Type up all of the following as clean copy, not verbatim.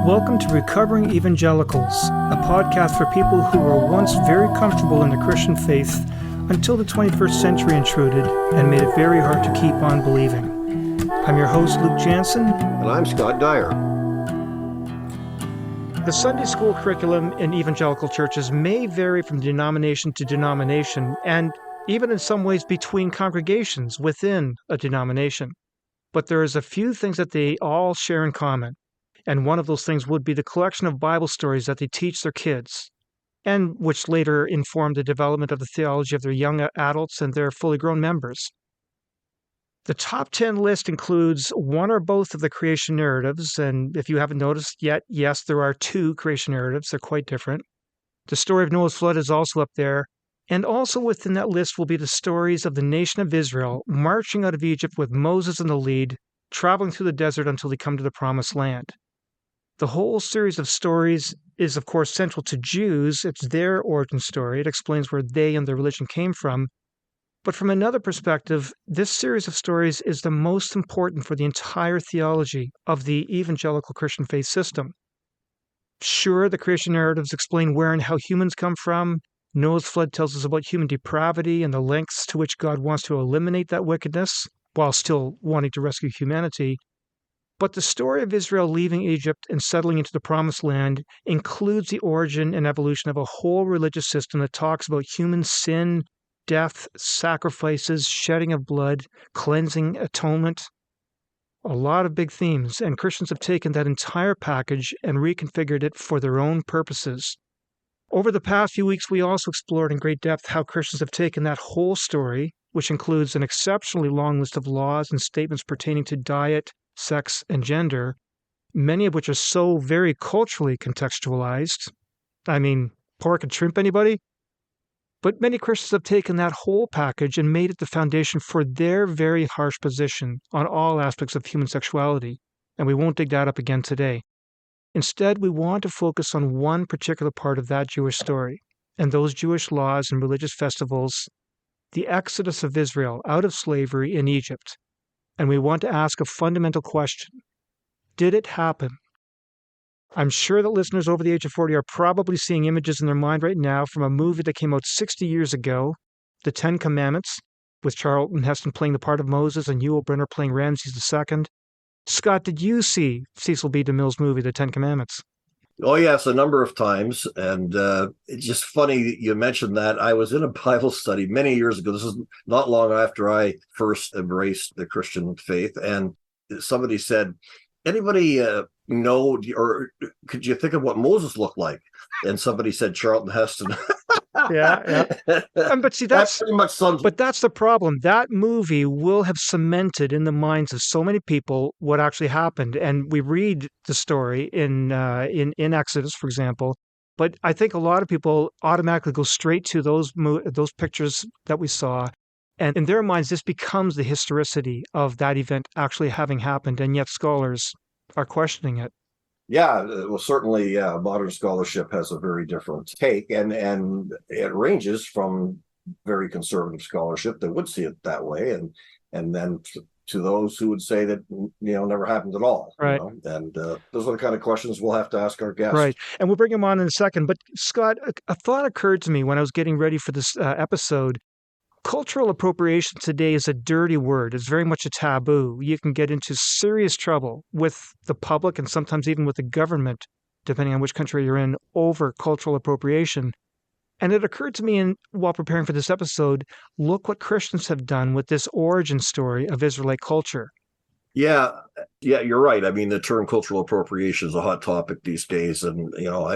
Welcome to Recovering Evangelicals, a podcast for people who were once very comfortable in the Christian faith until the 21st century intruded and made it very hard to keep on believing. I'm your host, Luke Jansen. And I'm Scott Dyer. The Sunday school curriculum in evangelical churches may vary from denomination to denomination, and even in some ways between congregations within a denomination. But there is a few things that they all share in common. And one of those things would be the collection of Bible stories that they teach their kids, and which later inform the development of the theology of their young adults and their fully grown members. The top 10 list includes one or both of the creation narratives, and if you haven't noticed yet, yes, there are two creation narratives. They're quite different. The story of Noah's flood is also up there, and also within that list will be the stories of the nation of Israel marching out of Egypt with Moses in the lead, traveling through the desert until they come to the promised land. The whole series of stories is, of course, central to Jews. It's their origin story. It explains where they and their religion came from. But from another perspective, this series of stories is the most important for the entire theology of the evangelical Christian faith system. Sure, the creation narratives explain where and how humans come from. Noah's flood tells us about human depravity and the lengths to which God wants to eliminate that wickedness while still wanting to rescue humanity. But the story of Israel leaving Egypt and settling into the Promised Land includes the origin and evolution of a whole religious system that talks about human sin, death, sacrifices, shedding of blood, cleansing, atonement. A lot of big themes, and Christians have taken that entire package and reconfigured it for their own purposes. Over the past few weeks, we also explored in great depth how Christians have taken that whole story, which includes an exceptionally long list of laws and statements pertaining to diet, sex, and gender, many of which are so very culturally contextualized. I mean, pork and shrimp, anybody? But many Christians have taken that whole package and made it the foundation for their very harsh position on all aspects of human sexuality, and we won't dig that up again today. Instead, we want to focus on one particular part of that Jewish story, and those Jewish laws and religious festivals, the exodus of Israel out of slavery in Egypt. And we want to ask a fundamental question. Did it happen? I'm sure that listeners over the age of 40 are probably seeing images in their mind right now from a movie that came out 60 years ago, The Ten Commandments, with Charlton Heston playing the part of Moses and Yul Brynner playing Ramses II. Scott, did you see Cecil B. DeMille's movie, The Ten Commandments? Oh, yes, a number of times. And it's just funny you mentioned that. I was in a Bible study many years ago. This is not long after I first embraced the Christian faith. And somebody said, anybody know, or could you think of what Moses looked like? And somebody said Charlton Heston. Yeah. But see, that's pretty much sums. But that's the problem. That movie will have cemented in the minds of so many people what actually happened. And we read the story in Exodus, for example. But I think a lot of people automatically go straight to those pictures that we saw. And in their minds, this becomes the historicity of that event actually having happened. And yet scholars are questioning it. Yeah, well, certainly, modern scholarship has a very different take, and it ranges from very conservative scholarship that would see it that way, and then to those who would say that never happened at all. Right. And those are the kind of questions we'll have to ask our guests. Right, and we'll bring him on in a second. But Scott, a thought occurred to me when I was getting ready for this episode. Cultural appropriation today is a dirty word. It's very much a taboo. You can get into serious trouble with the public and sometimes even with the government, depending on which country you're in, over cultural appropriation. And it occurred to me while preparing for this episode, look what Christians have done with this origin story of Israelite culture. Yeah, you're right. I mean, the term cultural appropriation is a hot topic these days, and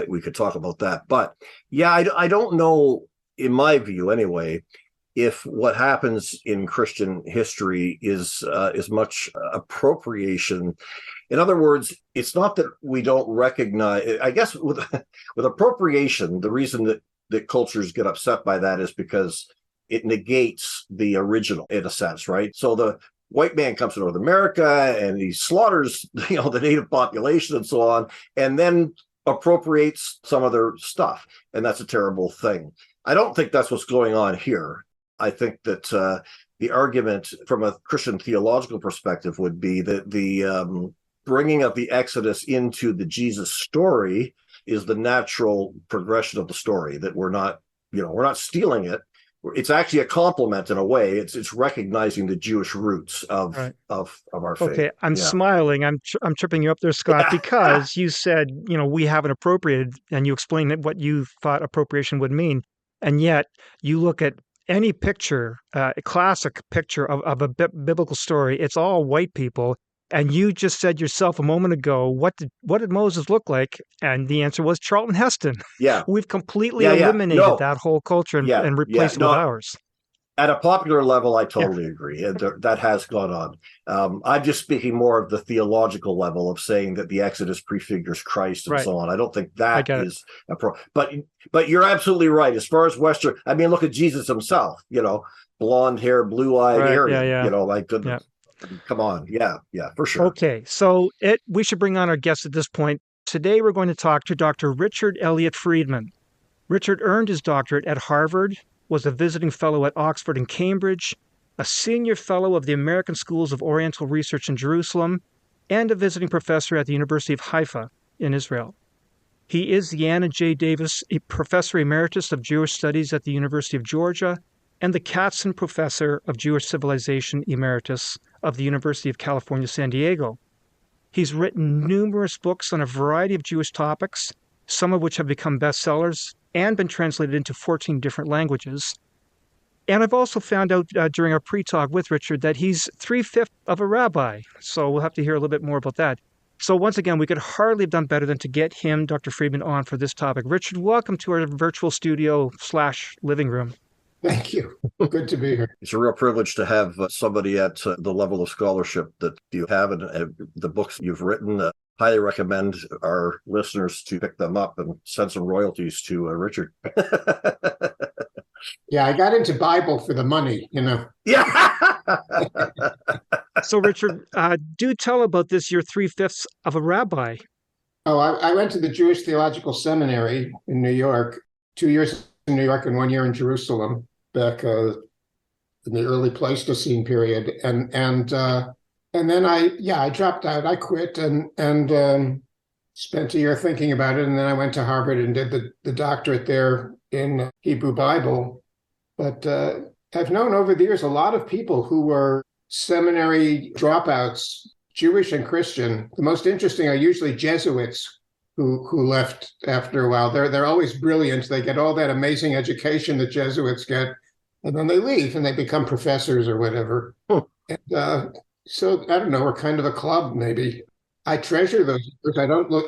we could talk about that. But yeah, I don't know, in my view anyway, if what happens in Christian history is much appropriation. In other words, it's not that we don't recognize. I guess with appropriation, the reason that cultures get upset by that is because it negates the original, in a sense, right? So the white man comes to North America and he slaughters the native population and so on, and then appropriates some of their stuff, and that's a terrible thing. I don't think that's what's going on here. I think that the argument from a Christian theological perspective would be that the bringing of the Exodus into the Jesus story is the natural progression of the story, that we're not stealing it. It's actually a compliment in a way. It's recognizing the Jewish roots Right. of our faith. Okay, I'm Yeah. smiling. I'm tripping you up there, Scott, because you said, we haven't appropriated, and you explained what you thought appropriation would mean. And yet you look at any picture, a classic picture of a biblical story, it's all white people. And you just said yourself a moment ago, what did Moses look like? And the answer was Charlton Heston. Yeah. We've completely Yeah. eliminated No. that whole culture and Yeah. replaced it with No. ours. At a popular level, I Yeah, totally agree. That has gone on. I'm just speaking more of the theological level of saying that the Exodus prefigures Christ and right. so on. I don't think I that get it. is but you're absolutely right. As far as Western, I mean, look at Jesus himself. Blonde hair, blue eyed Right. Yeah, Aryan. yeah. My goodness. Yeah. Come on. Yeah, for sure. Okay, so we should bring on our guest at this point. Today we're going to talk to Dr. Richard Elliott Friedman. Richard earned his doctorate at Harvard, was a visiting fellow at Oxford and Cambridge, a senior fellow of the American Schools of Oriental Research in Jerusalem, and a visiting professor at the University of Haifa in Israel. He is the Anna J. Davis Professor Emeritus of Jewish Studies at the University of Georgia and the Katzen Professor of Jewish Civilization Emeritus of the University of California, San Diego. He's written numerous books on a variety of Jewish topics, some of which have become bestsellers and been translated into 14 different languages. And I've also found out during our pre-talk with Richard that he's 3/5 of a rabbi, so we'll have to hear a little bit more about that. So once again, we could hardly have done better than to get him, Dr. Friedman, on for this topic. Richard, welcome to our virtual studio / living room. Thank you. Good to be here. It's a real privilege to have somebody at the level of scholarship that you have, and the books you've written. Highly recommend our listeners to pick them up and send some royalties to Richard. Yeah, I got into Bible for the money, Yeah. So, Richard, do tell about this. You're 3/5 of a rabbi. Oh, I went to the Jewish Theological Seminary in New York, 2 years in New York and 1 year in Jerusalem, back in the early Pleistocene period, and then I dropped out. I quit and spent a year thinking about it, and then I went to Harvard and did the doctorate there in Hebrew Bible. But I've known over the years a lot of people who were seminary dropouts, Jewish and Christian. The most interesting are usually Jesuits who left after a while. They're always brilliant. They get all that amazing education that Jesuits get, and then they leave and they become professors or whatever. And, so I don't know, we're kind of a club, maybe. I treasure those years.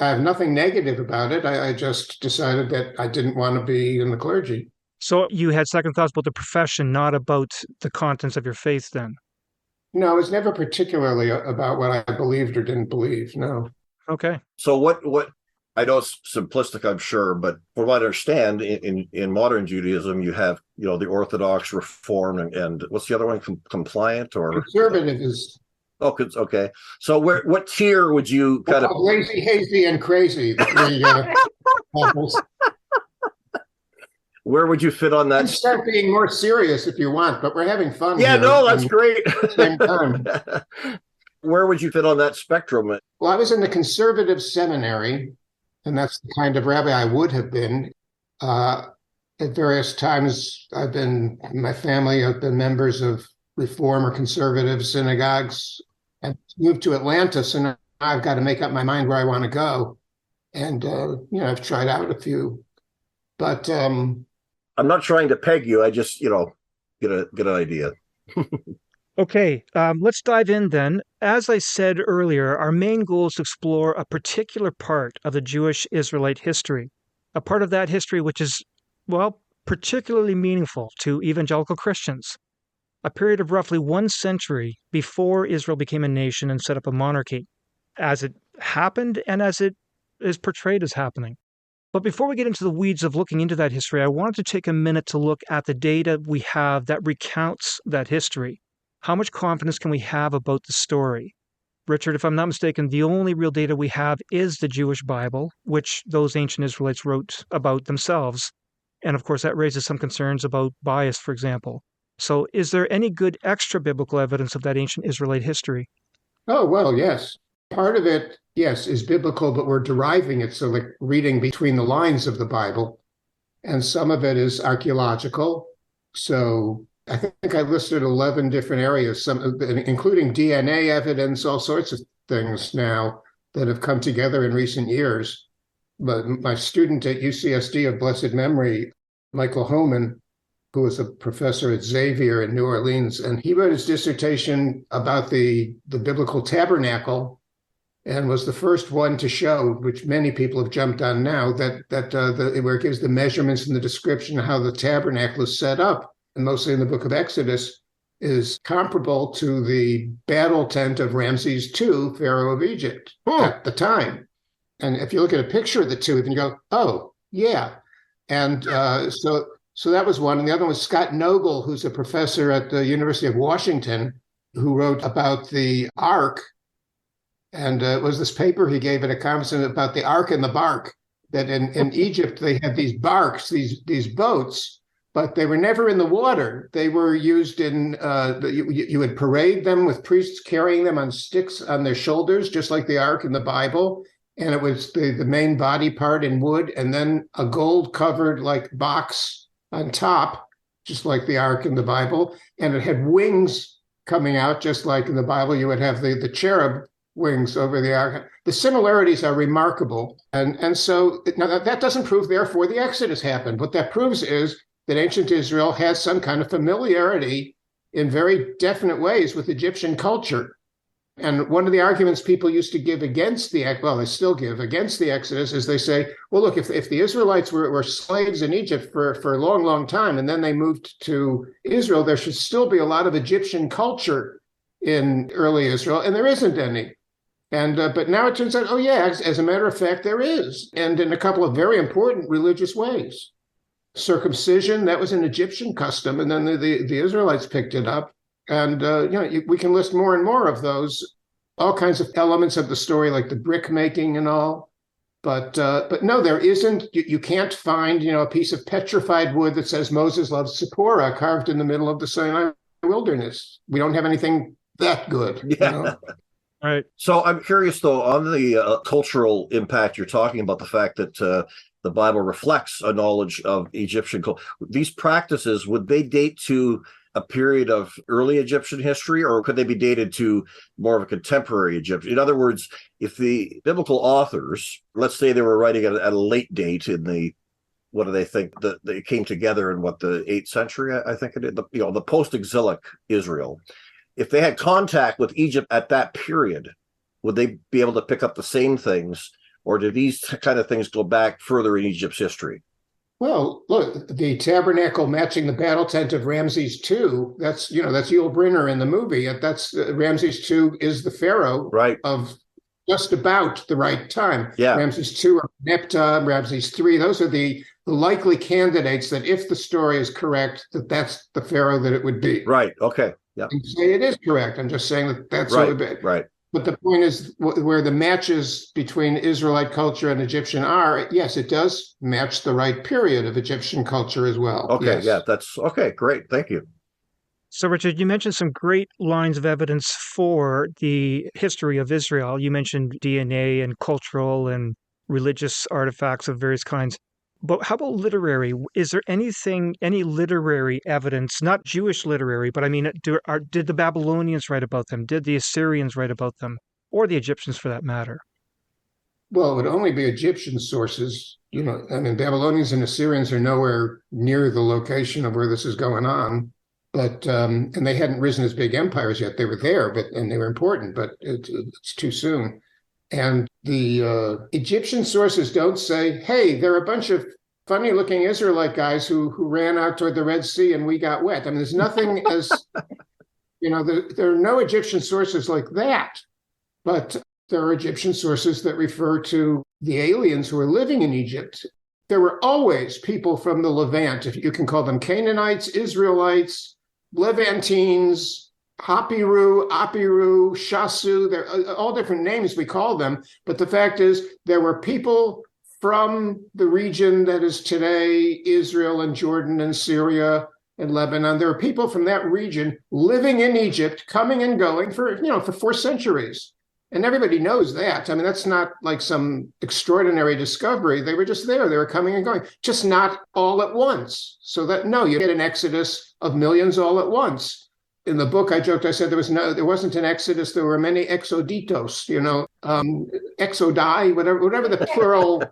I have nothing negative about it. I just decided that I didn't want to be in the clergy. So you had second thoughts about the profession, not about the contents of your faith then? No, it was never particularly about what I believed or didn't believe. No. Okay. So what I know it's simplistic, I'm sure, but from what I understand, in modern Judaism, you have the Orthodox, Reform, and what's the other one? Compliant or Conservative is. Oh, okay. So what tier would you kind of lazy, hazy, and crazy? Where would you fit on that? And start being more serious if you want, but we're having fun. Yeah, here no, that's great. Same time. Where would you fit on that spectrum? Well, I was in the conservative seminary, and that's the kind of rabbi I would have been. At various times, my family have been members of Reform or conservative synagogues. I moved to Atlanta, so now I've got to make up my mind where I want to go. And, I've tried out a few, but I'm not trying to peg you. I just, get an idea. Okay, let's dive in then. As I said earlier, our main goal is to explore a particular part of the Jewish Israelite history, a part of that history which is, particularly meaningful to evangelical Christians, a period of roughly 1 century before Israel became a nation and set up a monarchy, as it happened and as it is portrayed as happening. But before we get into the weeds of looking into that history, I wanted to take a minute to look at the data we have that recounts that history. How much confidence can we have about the story? Richard, if I'm not mistaken, the only real data we have is the Jewish Bible, which those ancient Israelites wrote about themselves. And of course, that raises some concerns about bias, for example. So is there any good extra biblical evidence of that ancient Israelite history? oh, well, yes. Part of it, yes, is biblical, but we're deriving it, so like reading between the lines of the Bible. And some of it is archaeological. So I think I listed 11 different areas, some including DNA evidence, all sorts of things now that have come together in recent years. But my student at UCSD of blessed memory, Michael Homan, who was a professor at Xavier in New Orleans, and he wrote his dissertation about the biblical tabernacle, and was the first one to show, which many people have jumped on now, where it gives the measurements and the description of how the tabernacle is set up, and mostly in the book of Exodus, is comparable to the battle tent of Ramses II, Pharaoh of Egypt, at the time. And if you look at a picture of the two, then you go, oh, yeah. And so that was one. And the other one was Scott Nogle, who's a professor at the University of Washington, who wrote about the Ark. And it was this paper he gave at a conference about the Ark and the Bark, that in Egypt, they had these barks, these boats, but they were never in the water. They were used in, you would parade them with priests carrying them on sticks on their shoulders, just like the Ark in the Bible. And it was the main body part in wood, and then a gold covered like box on top, just like the Ark in the Bible. And it had wings coming out, just like in the Bible, you would have the cherub wings over the Ark. The similarities are remarkable. And so now that doesn't prove, therefore, the Exodus happened. What that proves is that ancient Israel has some kind of familiarity in very definite ways with Egyptian culture. And one of the arguments people used to give against they still give against the Exodus, is they say, well, look, if the Israelites were slaves in Egypt for a long, long time, and then they moved to Israel, there should still be a lot of Egyptian culture in early Israel, and there isn't any. And but now it turns out, oh yeah, as a matter of fact, there is, and in a couple of very important religious ways. Circumcision, that was an Egyptian custom, and then the Israelites picked it up. And we can list more and more of those, all kinds of elements of the story, like the brick making and all. But no, there isn't. You can't find a piece of petrified wood that says Moses loved Zipporah carved in the middle of the Sinai wilderness. We don't have anything that good. Yeah. Right. So I'm curious, though, on the cultural impact, you're talking about the fact that the Bible reflects a knowledge of Egyptian culture. These practices, would they date to a period of early Egyptian history, or could they be dated to more of a contemporary Egyptian? In other words, if the biblical authors, let's say they were writing at a late date in the, what do they think, that they came together in the 8th century, I think it is, the post-exilic Israel. If they had contact with Egypt at that period, would they be able to pick up the same things, or do these kind of things go back further in Egypt's history? Well, look, the tabernacle matching the battle tent of Ramses II, that's Yul Brynner in the movie. That's Ramses II is the pharaoh, right, of just about the right time. Yeah. Ramses II or Nepta, Ramses III, those are the likely candidates that, if the story is correct, that's the pharaoh that it would be. Right. Okay. Yeah. And say it is correct. I'm just saying that's right. What it would be. Right. But the point is, where the matches between Israelite culture and Egyptian are, yes, it does match the right period of Egyptian culture as well. Okay, yes. Yeah, that's okay. Great, thank you. So, Richard, you mentioned some great lines of evidence for the history of Israel. You mentioned DNA and cultural and religious artifacts of various kinds. But how about literary? Is there any literary evidence, not Jewish literary, but I mean, did the Babylonians write about them? Did the Assyrians write about them? Or the Egyptians, for that matter? Well, it would only be Egyptian sources. Babylonians and Assyrians are nowhere near the location of where this is going on. But and they hadn't risen as big empires yet. They were there, and they were important, but it's too soon. And the Egyptian sources don't say, hey, there are a bunch of funny-looking Israelite guys who ran out toward the Red Sea and we got wet. I mean, there's nothing as, there are no Egyptian sources like that. But there are Egyptian sources that refer to the aliens who are living in Egypt. There were always people from the Levant, if you can call them Canaanites, Israelites, Levantines, Hapiru, Apiru, Shasu, they're all different names we call them. But the fact is, there were people from the region that is today Israel and Jordan and Syria and Lebanon. There are people from that region living in Egypt, coming and going for 4 centuries. And everybody knows that. I mean, that's not like some extraordinary discovery. They were just there. They were coming and going, just not all at once. So that, no, you get an exodus of millions all at once. In the book, I joked, I said there wasn't an exodus. There were many exoditos, exodi, whatever the plural,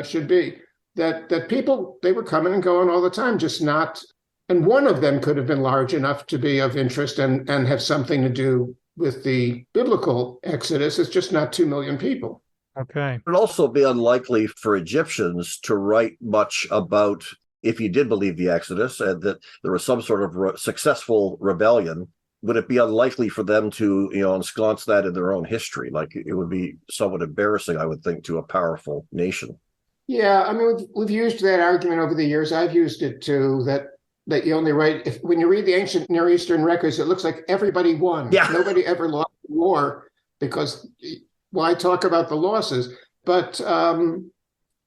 should be. That people, they were coming and going all the time, just not. And one of them could have been large enough to be of interest and have something to do with the biblical Exodus. It's just not 2 million people. Okay. It would also be unlikely for Egyptians to write much about, if you did believe the Exodus and that there was some sort of successful rebellion, would it be unlikely for them to, ensconce that in their own history? Like, it would be somewhat embarrassing, I would think, to a powerful nation. Yeah, I mean, we've used that argument over the years. I've used it too, that you only write, when you read the ancient Near Eastern records, it looks like everybody won. Yeah. Nobody ever lost the war, because why talk about the losses? But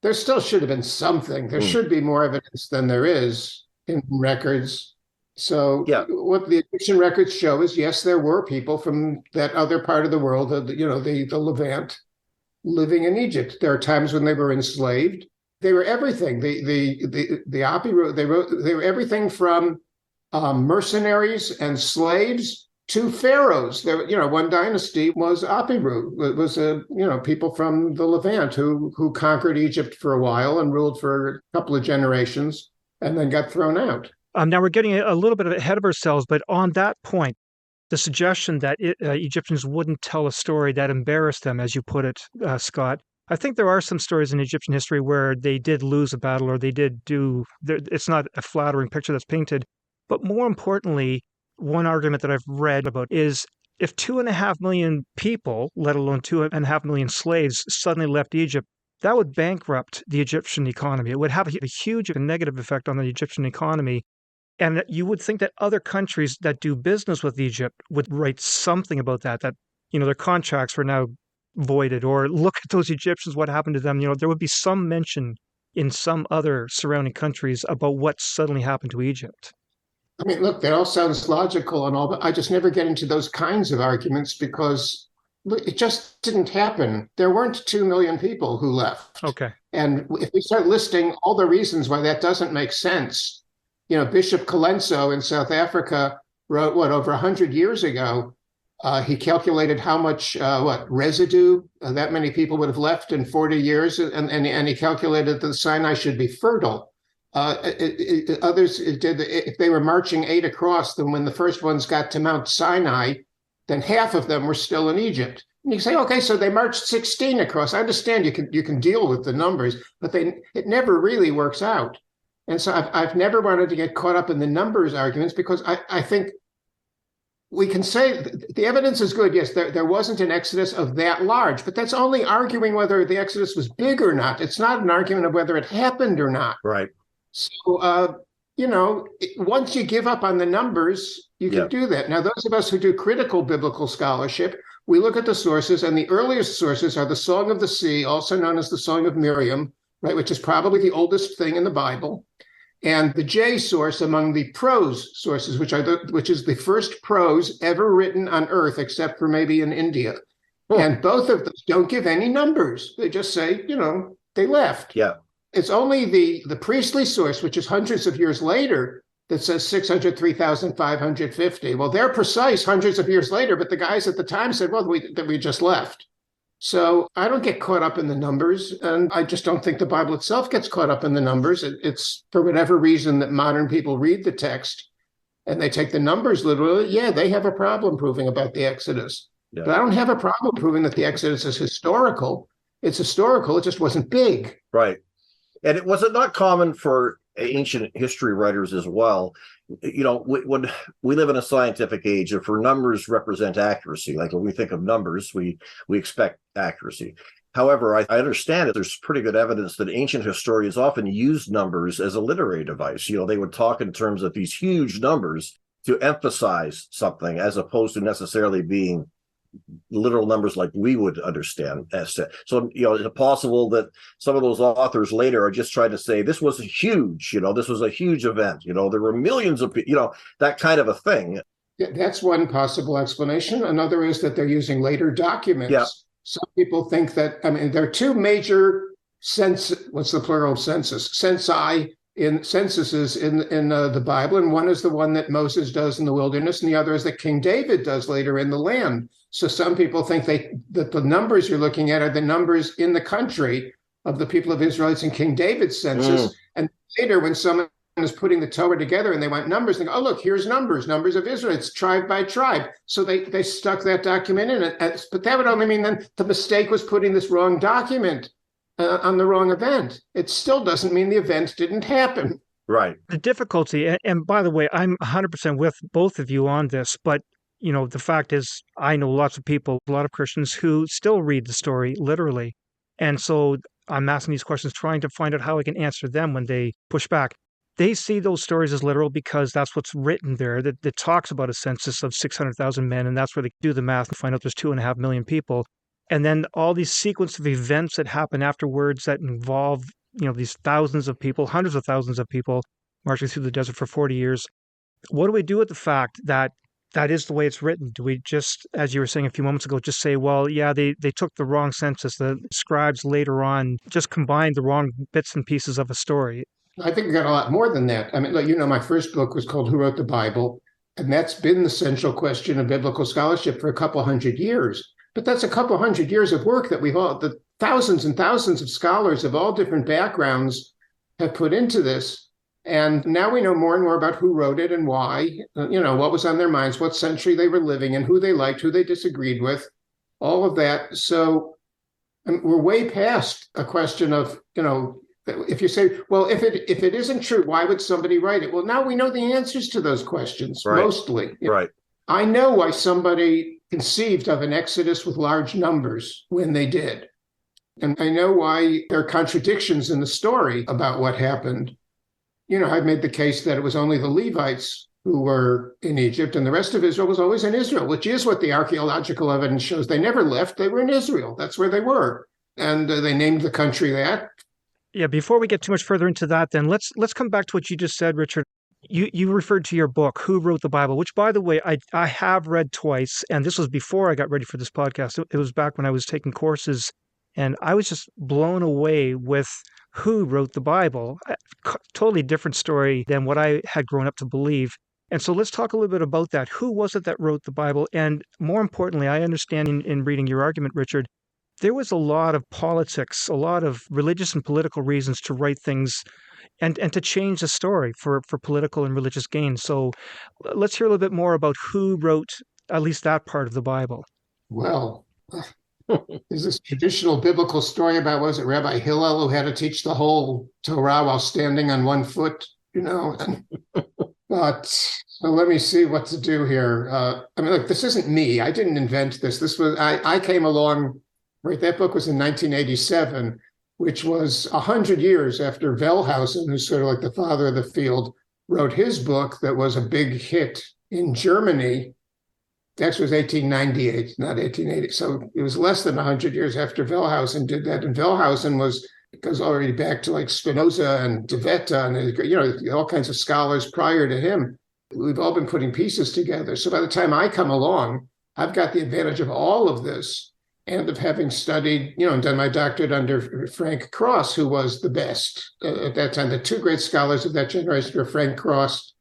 there still should have been something. There should be more evidence than there is in records. So what the Egyptian records show is, yes, there were people from that other part of the world, the Levant, living in Egypt. There are times when they were enslaved. They were everything. The Apiru, they were everything from mercenaries and slaves to pharaohs. There, one dynasty was Apiru. It was people from the Levant who conquered Egypt for a while and ruled for a couple of generations and then got thrown out. Now we're getting a little bit ahead of ourselves, but on that point, the suggestion that Egyptians wouldn't tell a story that embarrassed them, as you put it, Scott. I think there are some stories in Egyptian history where they did lose a battle, or they did it's not a flattering picture that's painted. But more importantly, one argument that I've read about is, if 2.5 million people, let alone 2.5 million slaves, suddenly left Egypt, that would bankrupt the Egyptian economy. It would have a huge negative effect on the Egyptian economy. And you would think that other countries that do business with Egypt would write something about that, their contracts were now voided, or look at those Egyptians, what happened to them. There would be some mention in some other surrounding countries about what suddenly happened to Egypt. I mean, look, that all sounds logical and all, but I just never get into those kinds of arguments, because it just didn't happen. There weren't 2 million people who left. Okay. And if we start listing all the reasons why that doesn't make sense, Bishop Colenso in South Africa wrote, over 100 years ago, he calculated how much residue that many people would have left in 40 years, and he calculated that the Sinai should be fertile. Others did, if they were marching 8 across, then when the first ones got to Mount Sinai, then half of them were still in Egypt. And you say, okay, so they marched 16 across. I understand you can deal with the numbers, but it never really works out. And so I've never wanted to get caught up in the numbers arguments, because I think we can say the evidence is good. Yes, there wasn't an exodus of that large, but that's only arguing whether the exodus was big or not. It's not an argument of whether it happened or not. Right. So, once you give up on the numbers, you can do that. Now, those of us who do critical biblical scholarship, we look at the sources, and the earliest sources are the Song of the Sea, also known as the Song of Miriam, right, which is probably the oldest thing in the Bible, and the J source among the prose sources, which is the first prose ever written on Earth, except for maybe in India. Oh. And both of those don't give any numbers. They just say, they left. Yeah. It's only the priestly source, which is hundreds of years later, that says 603,550. Well, they're precise hundreds of years later, but the guys at the time said, well, that we just left. So I don't get caught up in the numbers, and I just don't think the Bible itself gets caught up in the numbers. It's for whatever reason that modern people read the text and they take the numbers literally. Yeah, they have a problem proving about the Exodus. Yeah. But I don't have a problem proving that the Exodus is historical. It's historical. It just wasn't big. Right. And was it not common for ancient history writers as well? When we live in a scientific age, and for numbers represent accuracy, like when we think of numbers, we expect accuracy. However, I understand that there's pretty good evidence that ancient historians often used numbers as a literary device. They would talk in terms of these huge numbers to emphasize something, as opposed to necessarily being literal numbers like we would understand. So, is it possible that some of those authors later are just trying to say this was huge, this was a huge event, there were millions of people, that kind of a thing. Yeah, that's one possible explanation. Another is that they're using later documents Some people think that, I mean, there are two major what's the plural of census? Censuses in the Bible, and one is the one that Moses does in the wilderness, and the other is that King David does later in the land. So some people think that the numbers you're looking at are the numbers in the country of the people of Israel. It's in King David's census. And later, when someone is putting the Torah together and they want numbers, they go, oh, look, here's numbers of Israel. It's tribe by tribe. So they stuck that document in it. But that would only mean then the mistake was putting this wrong document on the wrong event. It still doesn't mean the event didn't happen. Right. The difficulty, and by the way, I'm 100% with both of you on this, but the fact is, I know lots of people, a lot of Christians who still read the story literally. And so I'm asking these questions, trying to find out how I can answer them when they push back. They see those stories as literal because that's what's written there, that talks about a census of 600,000 men, and that's where they do the math and find out there's 2.5 million people. And then all these sequence of events that happen afterwards that involve, these thousands of people, hundreds of thousands of people marching through the desert for 40 years. What do we do with the fact that that is the way it's written? Do we just, as you were saying a few moments ago, just say, well, yeah, they took the wrong census. The scribes later on just combined the wrong bits and pieces of a story? I think we got a lot more than that. I mean, my first book was called Who Wrote the Bible? And that's been the central question of biblical scholarship for a couple hundred years. But that's a couple hundred years of work that the thousands and thousands of scholars of all different backgrounds have put into this. And now we know more and more about who wrote it and why, what was on their minds, what century they were living in, who they liked, who they disagreed with, all of that. So we're way past a question of, if you say, well, if it isn't true, why would somebody write it? Well, now we know the answers to those questions, right. Mostly. Right. I know why somebody conceived of an exodus with large numbers when they did. And I know why there are contradictions in the story about what happened. I've made the case that it was only the Levites who were in Egypt and the rest of Israel was always in Israel, which is what the archaeological evidence shows. They never left. They were in Israel. That's where they were. And they named the country that. Yeah, before we get too much further into that, then let's come back to what you just said, Richard. You referred to your book, Who Wrote the Bible, which, by the way, I have read twice, and this was before I got ready for this podcast. It was back when I was taking courses, and I was just blown away with who wrote the Bible. Totally different story than what I had grown up to believe. And so let's talk a little bit about that. Who was it that wrote the Bible? And more importantly, I understand in reading your argument, Richard, there was a lot of politics, a lot of religious and political reasons to write things and to change the story for political and religious gain. So let's hear a little bit more about who wrote at least that part of the Bible. Well, there's this traditional biblical story about, was it Rabbi Hillel who had to teach the whole Torah while standing on one foot, But so let me see what to do here. Look, this isn't me. I didn't invent this. I came along, right? That book was in 1987. Which was 100 years after Wellhausen, who's sort of like the father of the field, wrote his book that was a big hit in Germany. That was 1898, not 1880. So it was less than 100 years after Wellhausen did that. And Wellhausen goes already back to like Spinoza and De Wette and, all kinds of scholars prior to him. We've all been putting pieces together. So by the time I come along, I've got the advantage of all of this. And of having studied, and done my doctorate under Frank Cross, who was the best at that time. The two great scholars of that generation were Frank Cross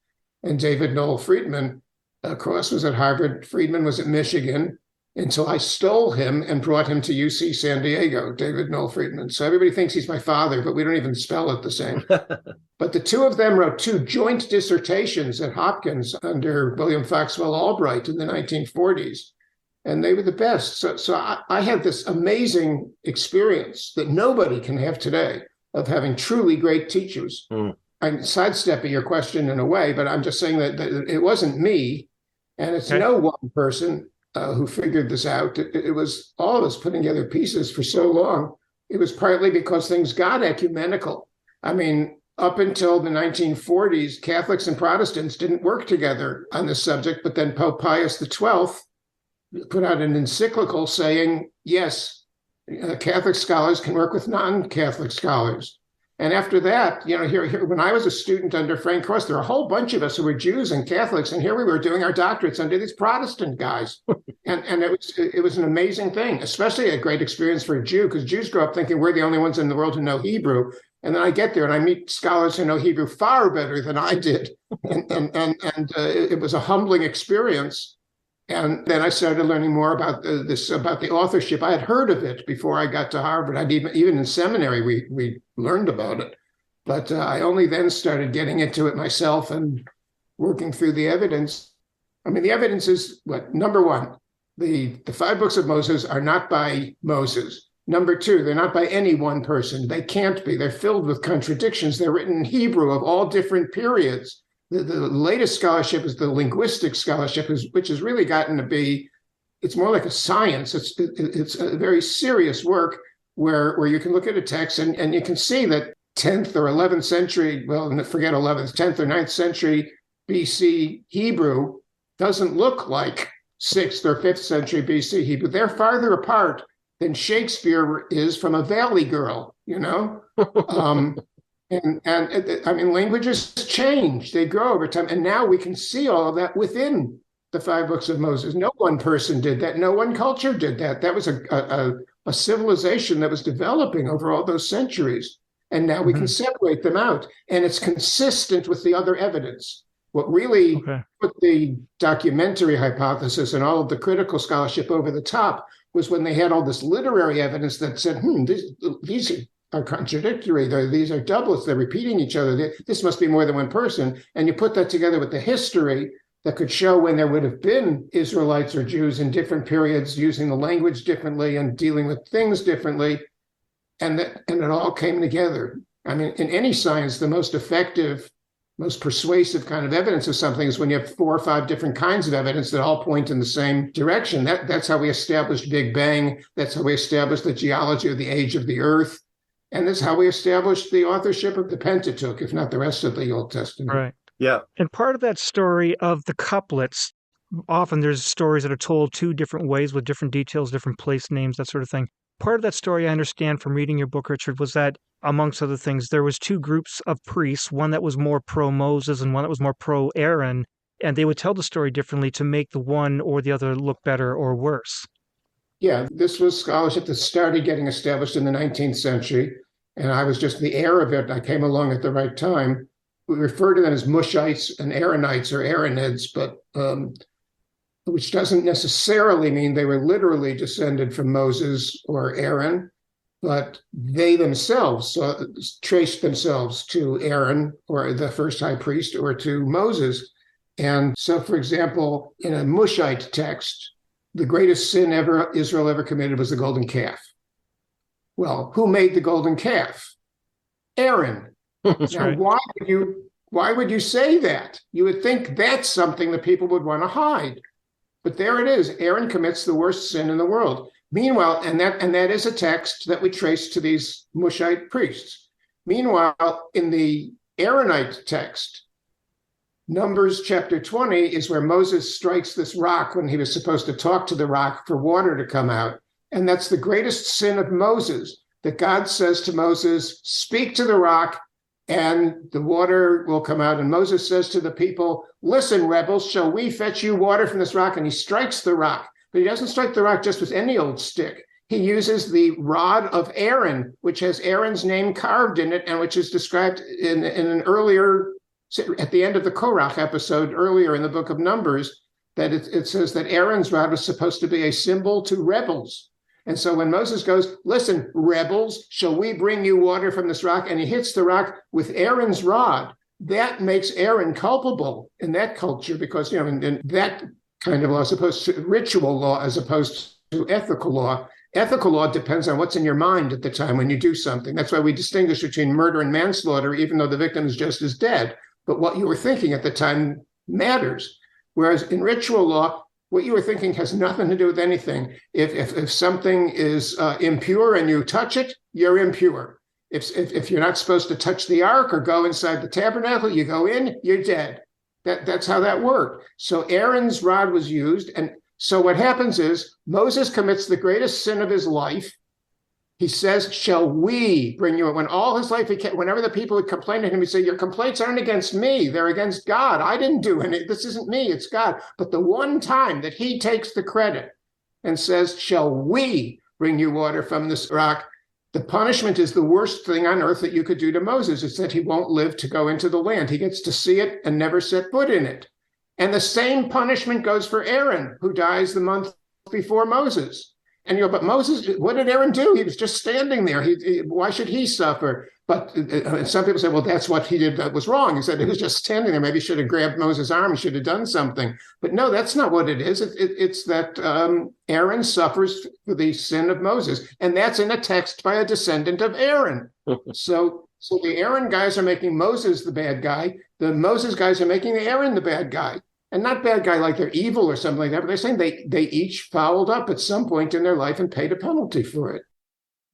and David Noel Friedman. Cross was at Harvard, Friedman was at Michigan, until I stole him and brought him to UC San Diego, David Noel Friedman. So everybody thinks he's my father, but we don't even spell it the same. But the two of them wrote two joint dissertations at Hopkins under William Foxwell Albright in the 1940s. And they were the best. So I had this amazing experience that nobody can have today of having truly great teachers. I'm sidestepping your question in a way, but I'm just saying that it wasn't me, and it's no one person who figured this out. It was all of us putting together pieces for so long. It was partly because things got ecumenical. Up until the 1940s, Catholics and Protestants didn't work together on this subject, but then Pope Pius XII put out an encyclical saying, yes, Catholic scholars can work with non-Catholic scholars. And after that, here when I was a student under Frank Cross, there were a whole bunch of us who were Jews and Catholics, and here we were doing our doctorates under these Protestant guys, and it was an amazing thing, especially a great experience for a Jew, because Jews grow up thinking we're the only ones in the world who know Hebrew, and then I get there and I meet scholars who know Hebrew far better than I did, and it was a humbling experience. And then I started learning more about about the authorship. I had heard of it before I got to Harvard. I'd even in seminary, we learned about it. But I only then started getting into it myself and working through the evidence. I mean, the evidence is what? Number one, the 5 books of Moses are not by Moses. Number two, they're not by any one person. They can't be. They're filled with contradictions. They're written in Hebrew of all different periods. The latest scholarship is the linguistic scholarship, which has really gotten to be, it's more like a science. It's a very serious work where you can look at a text and you can see that 10th or 11th century, well, forget 11th, 10th or 9th century BC Hebrew doesn't look like 6th or 5th century BC Hebrew. They're farther apart than Shakespeare is from a Valley Girl, And I mean, languages change, they grow over time. And now we can see all of that within the 5 books of Moses. No one person did that. No one culture did that. That was a civilization that was developing over all those centuries. And now we can separate them out. And it's consistent with the other evidence. What really put the documentary hypothesis and all of the critical scholarship over the top was when they had all this literary evidence that said, these are contradictory. These are doublets. They're repeating each other. This must be more than one person. And you put that together with the history that could show when there would have been Israelites or Jews in different periods using the language differently and dealing with things differently. And it all came together. I mean, in any science, the most effective, most persuasive kind of evidence of something is when you have 4 or 5 different kinds of evidence that all point in the same direction. That's how we established Big Bang. That's how we established the geology of the age of the earth. And this is how we established the authorship of the Pentateuch, if not the rest of the Old Testament. Right. Yeah. And part of that story of the couplets, often there's stories that are told 2 different ways with different details, different place names, that sort of thing. Part of that story I understand from reading your book, Richard, was that, amongst other things, there was 2 groups of priests, one that was more pro-Moses and one that was more pro-Aaron, and they would tell the story differently to make the one or the other look better or worse. Yeah, this was scholarship that started getting established in the 19th century, and I was just the heir of it. I came along at the right time. We refer to them as Mushites and Aaronites or Aaronids, but which doesn't necessarily mean they were literally descended from Moses or Aaron, but they themselves traced themselves to Aaron or the first high priest or to Moses. And so, for example, in a Mushite text, the greatest sin Israel ever committed was the golden calf. Well, who made the golden calf? Aaron. That's now, right. why would you say that? You would think that's something that people would want to hide. But there it is. Aaron commits the worst sin in the world. Meanwhile, and that is a text that we trace to these Mushite priests. Meanwhile, in the Aaronite text, Numbers chapter 20 is where Moses strikes this rock when he was supposed to talk to the rock for water to come out. And that's the greatest sin of Moses, that God says to Moses, speak to the rock and the water will come out. And Moses says to the people, listen, rebels, shall we fetch you water from this rock? And he strikes the rock, but he doesn't strike the rock just with any old stick. He uses the rod of Aaron, which has Aaron's name carved in it and which is described in an earlier, at the end of the Korach episode earlier in the book of Numbers, that it says that Aaron's rod was supposed to be a symbol to rebels. And so when Moses goes, listen, rebels, shall we bring you water from this rock? And he hits the rock with Aaron's rod. That makes Aaron culpable in that culture because, in that kind of law, as opposed to ritual law, as opposed to ethical law. Ethical law depends on what's in your mind at the time when you do something. That's why we distinguish between murder and manslaughter, even though the victim is just as dead. But what you were thinking at the time matters. Whereas in ritual law, what you were thinking has nothing to do with anything. If something is impure and you touch it, you're impure. If you're not supposed to touch the ark or go inside the tabernacle, you go in, you're dead. That's how that worked. So Aaron's rod was used. And so what happens is Moses commits the greatest sin of his life. He says, shall we bring you? When all his life, whenever the people would complain to him, he'd say, your complaints aren't against me. They're against God. I didn't do any. This isn't me. It's God. But the one time that he takes the credit and says, shall we bring you water from this rock? The punishment is the worst thing on earth that you could do to Moses. It's that he won't live to go into the land. He gets to see it and never set foot in it. And the same punishment goes for Aaron, who dies the month before Moses. And you go, but Moses, what did Aaron do? He was just standing there. Why should he suffer? But some people say, well, that's what he did that was wrong. He said he was just standing there. Maybe he should have grabbed Moses' arm. He should have done something. But no, that's not what it is. It's that Aaron suffers for the sin of Moses. And that's in a text by a descendant of Aaron. So the Aaron guys are making Moses the bad guy. The Moses guys are making Aaron the bad guy. And not bad guy like they're evil or something like that, but they're saying they each fouled up at some point in their life and paid a penalty for it.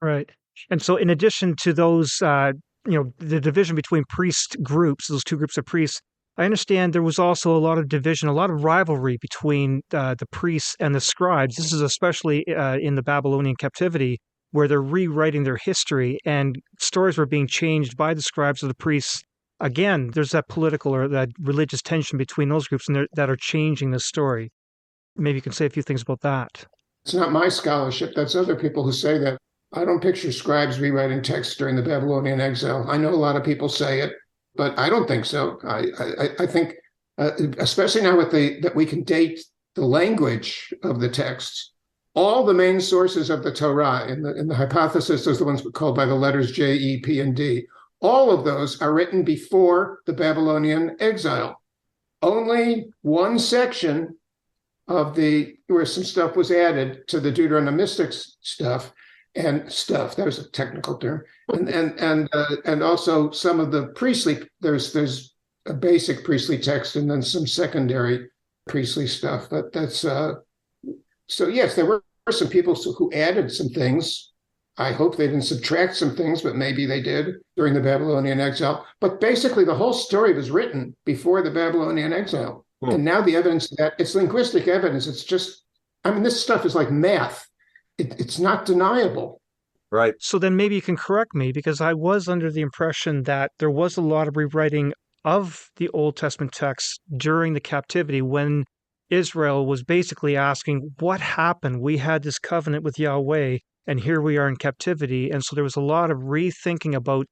Right. And so in addition to those, the division between priest groups, those two groups of priests, I understand there was also a lot of division, a lot of rivalry between the priests and the scribes. This is especially in the Babylonian captivity, where they're rewriting their history and stories were being changed by the scribes or the priests. Again, there's that political or that religious tension between those groups that are changing the story. Maybe you can say a few things about that. It's not my scholarship. That's other people who say that. I don't picture scribes rewriting texts during the Babylonian exile. I know a lot of people say it, but I don't think so. I think, especially now that we can date the language of the texts, all the main sources of the Torah in the hypothesis, those are the ones called by the letters J, E, P, and D. All of those are written before the Babylonian exile. Only one section where some stuff was added to the Deuteronomistic stuff, that was a technical term, and also some of the priestly. There's a basic priestly text and then some secondary priestly stuff. But that's so. Yes, there were some people who added some things. I hope they didn't subtract some things, but maybe they did during the Babylonian exile. But basically, the whole story was written before the Babylonian exile. And now the evidence of that, it's linguistic evidence. It's just, this stuff is like math. It's not deniable. Right. So then maybe you can correct me, because I was under the impression that there was a lot of rewriting of the Old Testament text during the captivity when Israel was basically asking, what happened? We had this covenant with Yahweh, and here we are in captivity. And so there was a lot of rethinking about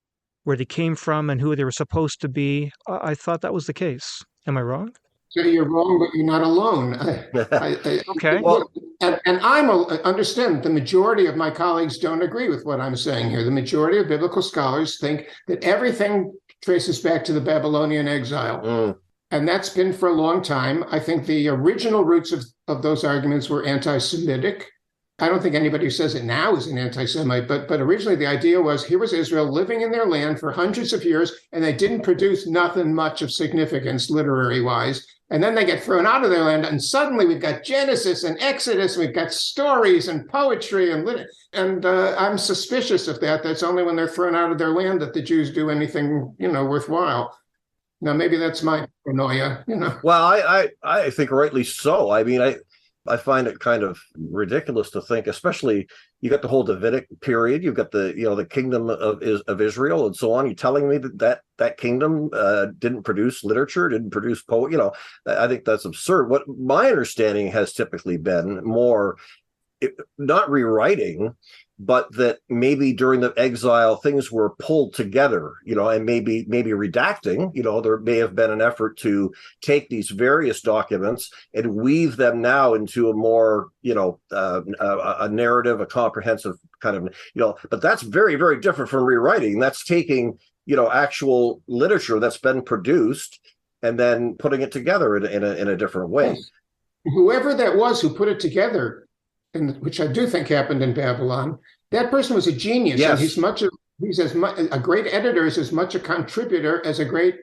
where they came from and who they were supposed to be. I thought that was the case. Am I wrong? So you're wrong, but you're not alone. Okay. Well, and understand the majority of my colleagues don't agree with what I'm saying here. The majority of biblical scholars think that everything traces back to the Babylonian exile. And that's been for a long time. I think the original roots of those arguments were anti-Semitic. I don't think anybody who says it now is an anti-Semite, but originally the idea was here was Israel living in their land for hundreds of years, and they didn't produce nothing much of significance literary-wise. And then they get thrown out of their land, and suddenly we've got Genesis and Exodus, we've got stories and poetry and I'm suspicious of that. That's only when they're thrown out of their land that the Jews do anything, worthwhile. Now, maybe that's my paranoia, Well, I think rightly so. I find it kind of ridiculous to think, especially you got the whole Davidic period, you've got the kingdom of Israel and so on. You're telling me that kingdom didn't produce literature, didn't produce poetry. I think that's absurd. What my understanding has typically been more not rewriting, but that maybe during the exile things were pulled together, and maybe redacting. There may have been an effort to take these various documents and weave them now into a more, a narrative, a comprehensive kind of, but that's very, very different from rewriting. That's taking, actual literature that's been produced and then putting it together in a different way. Yes. Whoever that was who put it together, which I do think happened in Babylon, that person was a genius. Yes. And he's a great editor is as much a contributor as a great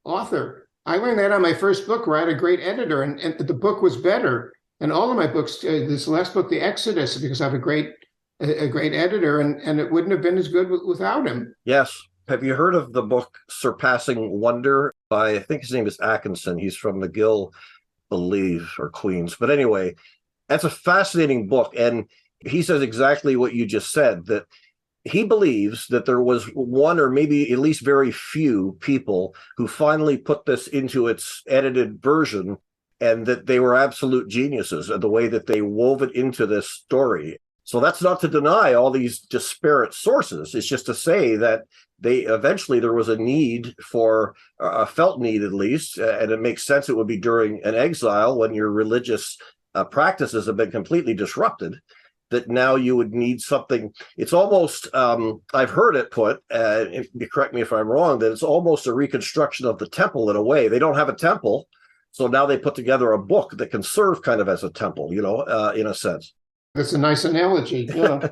author. I learned that on my first book where I had a great editor, and the book was better. And all of my books, this last book, The Exodus, because I have a great editor, and it wouldn't have been as good without him. Yes. Have you heard of the book Surpassing Wonder by, I think his name is Atkinson. He's from McGill, believe, or Queens. But anyway, that's a fascinating book. And he says exactly what you just said, that he believes that there was one or maybe at least very few people who finally put this into its edited version, and that they were absolute geniuses in the way that they wove it into this story. So that's not to deny all these disparate sources. It's just to say that there was a need for a felt need, at least, and it makes sense it would be during an exile when your religious practices have been completely disrupted, that now you would need something. It's almost, I've heard it put, correct me if I'm wrong, that it's almost a reconstruction of the temple in a way. They don't have a temple, so now they put together a book that can serve kind of as a temple, in a sense. That's a nice analogy. Yeah.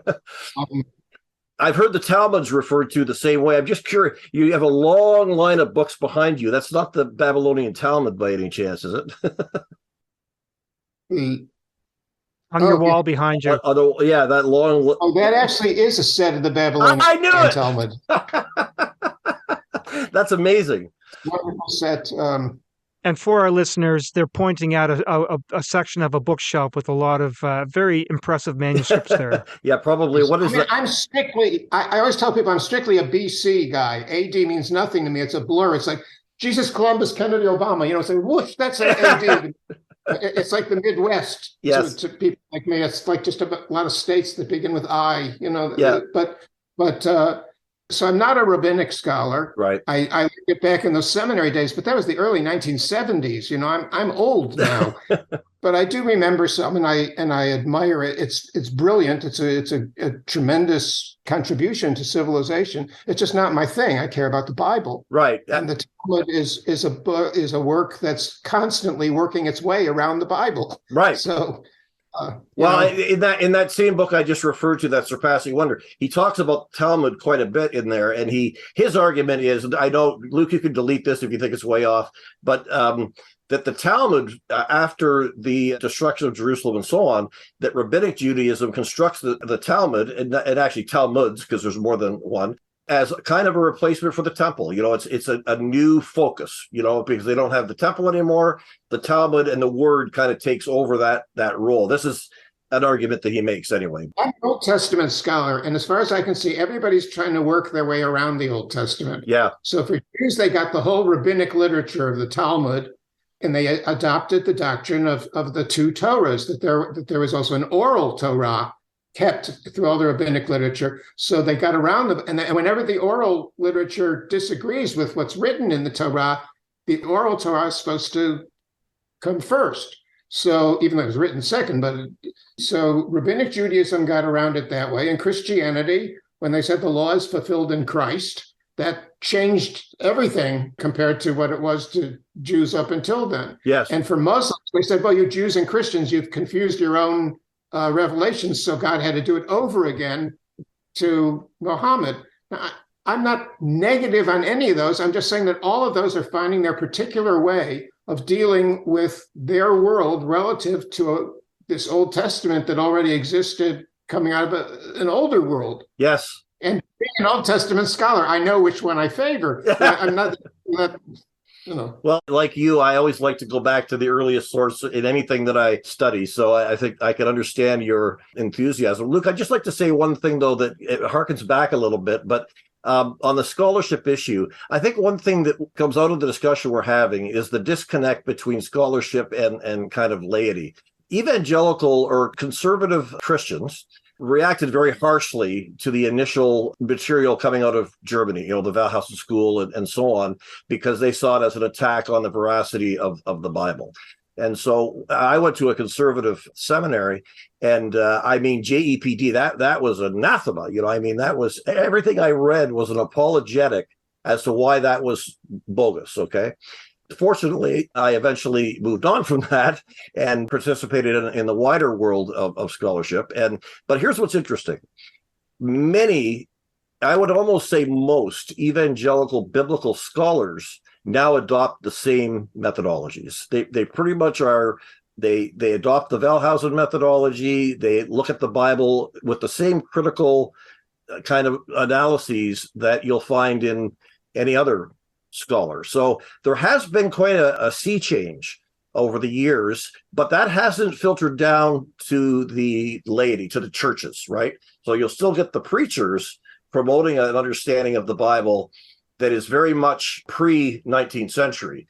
I've heard the Talmud's referred to the same way. I'm just curious. You have a long line of books behind you. That's not the Babylonian Talmud by any chance, is it? On your wall behind you. Yeah, that long. Oh, that actually is a set of the Babylonian Talmud. That's amazing. Wonderful set. And for our listeners, they're pointing out a section of a bookshelf with a lot of very impressive manuscripts there. Yeah, probably. What is that? I always tell people I'm strictly a BC guy. AD means nothing to me. It's a blur. It's like Jesus, Columbus, Kennedy, Obama. It's like, whoosh, that's an AD. It's like the Midwest. Yes. To people like me, it's like just a lot of states that begin with I, Yeah. But so I'm not a rabbinic scholar. Right. I get back in those seminary days, but that was the early 1970s. I'm old now, but I do remember some, and I admire it. It's brilliant. It's a tremendous contribution to civilization. It's just not my thing. I care about the Bible. Right. And the Talmud is a work that's constantly working its way around the Bible. Right. So. In that same book I just referred to, that Surpassing Wonder, he talks about Talmud quite a bit in there, and his argument is, I know, Luke, you can delete this if you think it's way off, but that the Talmud, after the destruction of Jerusalem and so on, that Rabbinic Judaism constructs the Talmud, and actually Talmuds, because there's more than one, as kind of a replacement for the temple. It's a new focus, because they don't have the temple anymore. The Talmud and the word kind of takes over that role. This is an argument that he makes anyway. I'm an Old Testament scholar, and as far as I can see, everybody's trying to work their way around the Old Testament. Yeah. So for Jews, they got the whole rabbinic literature of the Talmud, and they adopted the doctrine of the two Torahs, that there was also an oral Torah kept through all the rabbinic literature. So they got around them. And whenever the oral literature disagrees with what's written in the Torah, the oral Torah is supposed to come first. So even though it was written second, so rabbinic Judaism got around it that way. And Christianity, when they said the law is fulfilled in Christ, that changed everything compared to what it was to Jews up until then. Yes. And for Muslims, they said, well, you Jews and Christians, you've confused your own revelations, so God had to do it over again to Muhammad. Now, I'm not negative on any of those. I'm just saying that all of those are finding their particular way of dealing with their world relative to this Old Testament that already existed coming out of an older world. Yes. And being an Old Testament scholar, I know which one I favor. I'm not. Well, like you, I always like to go back to the earliest source in anything that I study. So I think I can understand your enthusiasm. Luke, I'd just like to say one thing, though, that it harkens back a little bit. But on the scholarship issue, I think one thing that comes out of the discussion we're having is the disconnect between scholarship and kind of laity. Evangelical or conservative Christians reacted very harshly to the initial material coming out of Germany, the Wellhausen School and so on, because they saw it as an attack on the veracity of the Bible. And so I went to a conservative seminary, and JEPD, that was anathema. That was, everything I read was an apologetic as to why that was bogus, okay? Fortunately, I eventually moved on from that and participated in the wider world of scholarship. But here's what's interesting. Many, I would almost say most, evangelical biblical scholars now adopt the same methodologies. They pretty much are, they adopt the Wellhausen methodology. They look at the Bible with the same critical kind of analyses that you'll find in any other scholar. So there has been quite a sea change over the years, but that hasn't filtered down to the laity, to the churches, right? So you'll still get the preachers promoting an understanding of the Bible that is very much pre-19th century.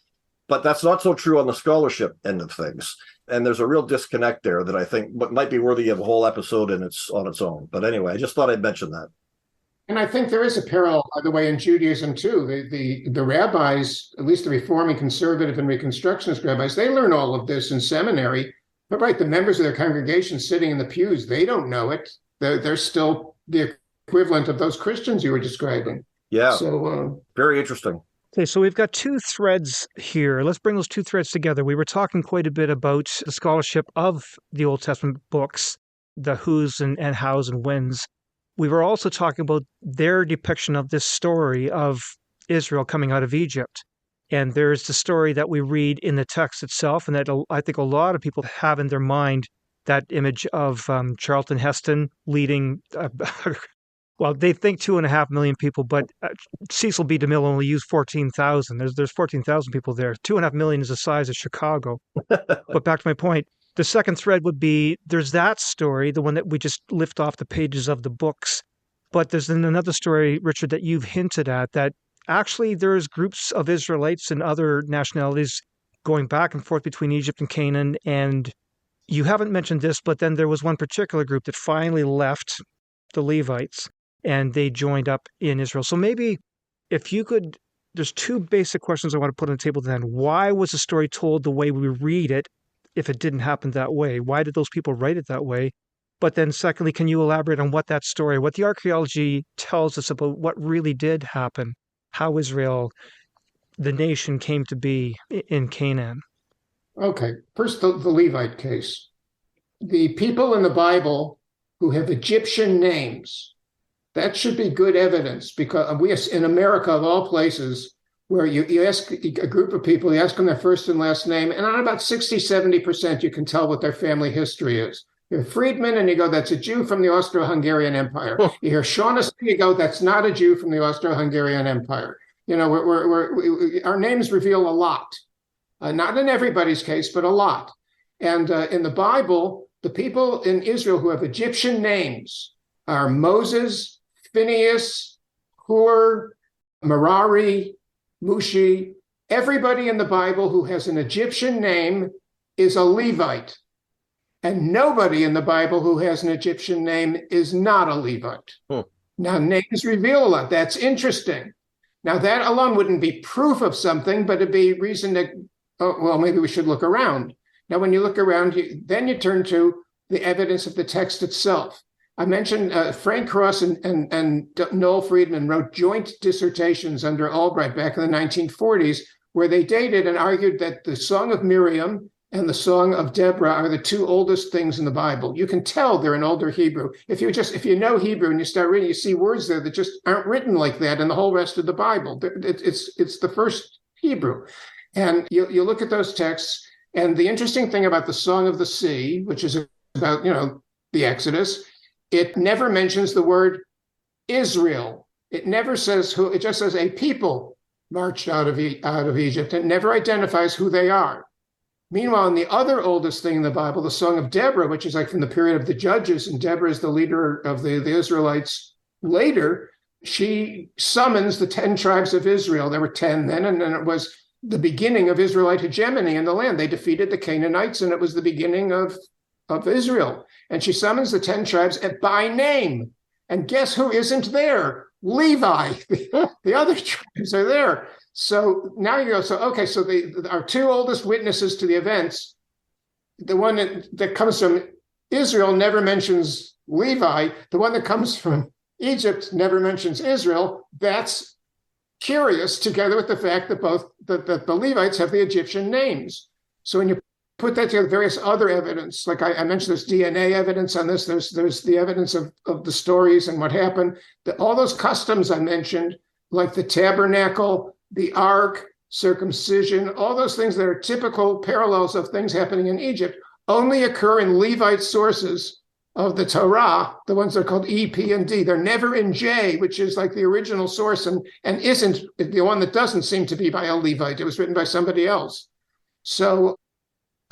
But that's not so true on the scholarship end of things. And there's a real disconnect there that I think might be worthy of a whole episode on its own. But anyway, I just thought I'd mention that. And I think there is a parallel, by the way, in Judaism too. The rabbis, at least the Reforming, Conservative, and Reconstructionist rabbis, they learn all of this in seminary. But right, the members of their congregation sitting in the pews, they don't know it. They're still the equivalent of those Christians you were describing. Yeah. So very interesting. Okay, so we've got two threads here. Let's bring those two threads together. We were talking quite a bit about the scholarship of the Old Testament books, the who's and how's and when's. We were also talking about their depiction of this story of Israel coming out of Egypt. And there's the story that we read in the text itself, and that I think a lot of people have in their mind that image of Charlton Heston leading, well, they think 2.5 million people, but Cecil B. DeMille only used 14,000. There's 14,000 people there. 2.5 million is the size of Chicago. But back to my point, the second thread would be there's that story, the one that we just lift off the pages of the books. But there's then another story, Richard, that you've hinted at, that actually there's groups of Israelites and other nationalities going back and forth between Egypt and Canaan. And you haven't mentioned this, but then there was one particular group that finally left, the Levites, and they joined up in Israel. So maybe if you could, there's two basic questions I want to put on the table then. Why was the story told the way we read it if it didn't happen that way? Why did those people write it that way? But then secondly, can you elaborate on what that story, what the archaeology tells us about what really did happen, how Israel, the nation, came to be in Canaan? okay, first the Levite case. The people in the Bible who have Egyptian names, that should be good evidence, because we, in America of all places, where you ask a group of people, you ask them their first and last name, and on about 60, 70%, you can tell what their family history is. You hear Friedman, and you go, that's a Jew from the Austro-Hungarian Empire. You hear Shaughnessy, you go, that's not a Jew from the Austro-Hungarian Empire. You know, our names reveal a lot. Not in everybody's case, but a lot. And in the Bible, the people in Israel who have Egyptian names are Moses, Phineas, Hur, Merari, Mushi. Everybody in the Bible who has an Egyptian name is a Levite. And nobody in the Bible who has an Egyptian name is not a Levite. Now, names reveal a lot. That's interesting. Now, that alone wouldn't be proof of something, but it'd be reason to, oh, well, maybe we should look around. Now, when you look around, then you turn to the evidence of the text itself. I mentioned Frank Cross and Noel Friedman wrote joint dissertations under Albright back in the 1940s, where they dated and argued that the Song of Miriam and the Song of Deborah are the two oldest things in the Bible. You can tell they're in older Hebrew. If you know Hebrew and you start reading, you see words there that just aren't written like that in the whole rest of the Bible. It's the first Hebrew. And you look at those texts, and the interesting thing about the Song of the Sea, which is about, the Exodus, it never mentions the word Israel. It never says who, it just says a people marched out of Egypt. It never identifies who they are. Meanwhile, in the other oldest thing in the Bible, the Song of Deborah, which is like from the period of the Judges, and Deborah is the leader of the Israelites later, she summons the 10 tribes of Israel. There were 10 then, and then it was the beginning of Israelite hegemony in the land. They defeated the Canaanites, and it was the beginning of Israel. And she summons the 10 tribes by name. And guess who isn't there? Levi. The other tribes are there. So now you go, so our two oldest witnesses to the events, the one that comes from Israel never mentions Levi. The one that comes from Egypt never mentions Israel. That's curious, together with the fact that the Levites have the Egyptian names. So when you put that together, various other evidence, like I mentioned, there's DNA evidence on this. There's the evidence of the stories and what happened. All those customs I mentioned, like the tabernacle, the ark, circumcision, all those things that are typical parallels of things happening in Egypt, only occur in Levite sources of the Torah, the ones that are called E, P, and D. They're never in J, which is like the original source and isn't the one that doesn't seem to be by a Levite. It was written by somebody else. So,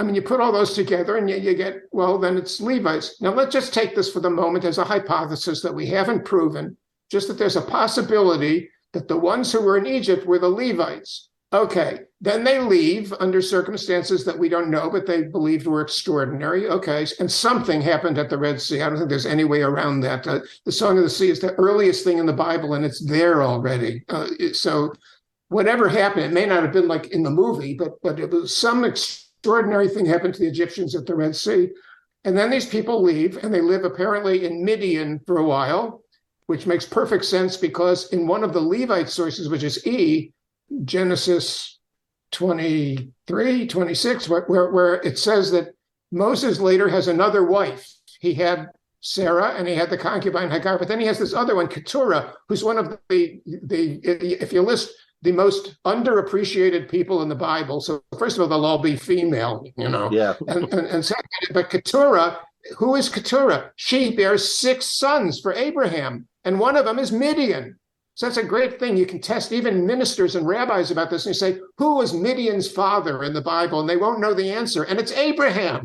I mean, you put all those together and you get, well, then it's Levites. Now, let's just take this for the moment as a hypothesis that we haven't proven. just that there's a possibility that the ones who were in Egypt were the Levites. Okay, then they leave under circumstances that we don't know, but they believed were extraordinary. Okay, and something happened at the Red Sea. I don't think there's any way around that. The Song of the Sea is the earliest thing in the Bible, and it's there already. So whatever happened, it may not have been like in the movie, but it was some extraordinary thing happened to the Egyptians at the Red Sea. And then these people leave, and they live apparently in Midian for a while, which makes perfect sense because in one of the Levite sources, which is Genesis 23, 26, where it says that Moses later has another wife. He had Sarah and he had the concubine Hagar, but then he has this other one, Keturah, who's one of the if you list the most underappreciated people in the Bible. So first of all, they'll all be female, Yeah. and second, but Keturah, who is Keturah? She bears 6 sons for Abraham, and one of them is Midian. So that's a great thing. You can test even ministers and rabbis about this, and you say, who was Midian's father in the Bible? And they won't know the answer, and it's Abraham.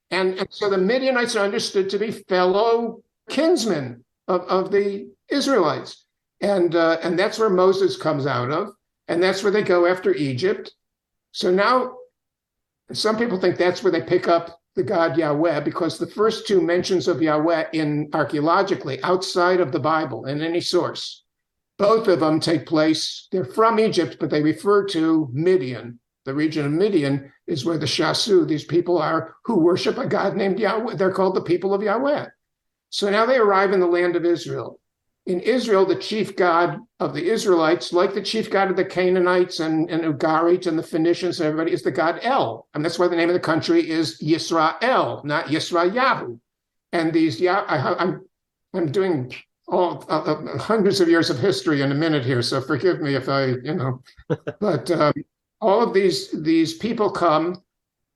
And so the Midianites are understood to be fellow kinsmen of the Israelites. And that's where Moses comes out of, and that's where they go after Egypt. So now some people think that's where they pick up the God Yahweh, because the first 2 mentions of Yahweh in archaeologically outside of the Bible in any source, both of them take place. They're from Egypt, but they refer to Midian. The region of Midian is where the Shasu, these people are who worship a God named Yahweh. They're called the people of Yahweh. So now they arrive in the land of Israel. In Israel, the chief god of the Israelites, like the chief god of the Canaanites and Ugarit and the Phoenicians and everybody, is the god El. And that's why the name of the country is Yisrael, not Yisrayahu. And these, I'm doing hundreds of years of history in a minute here, so forgive me if but all of these people come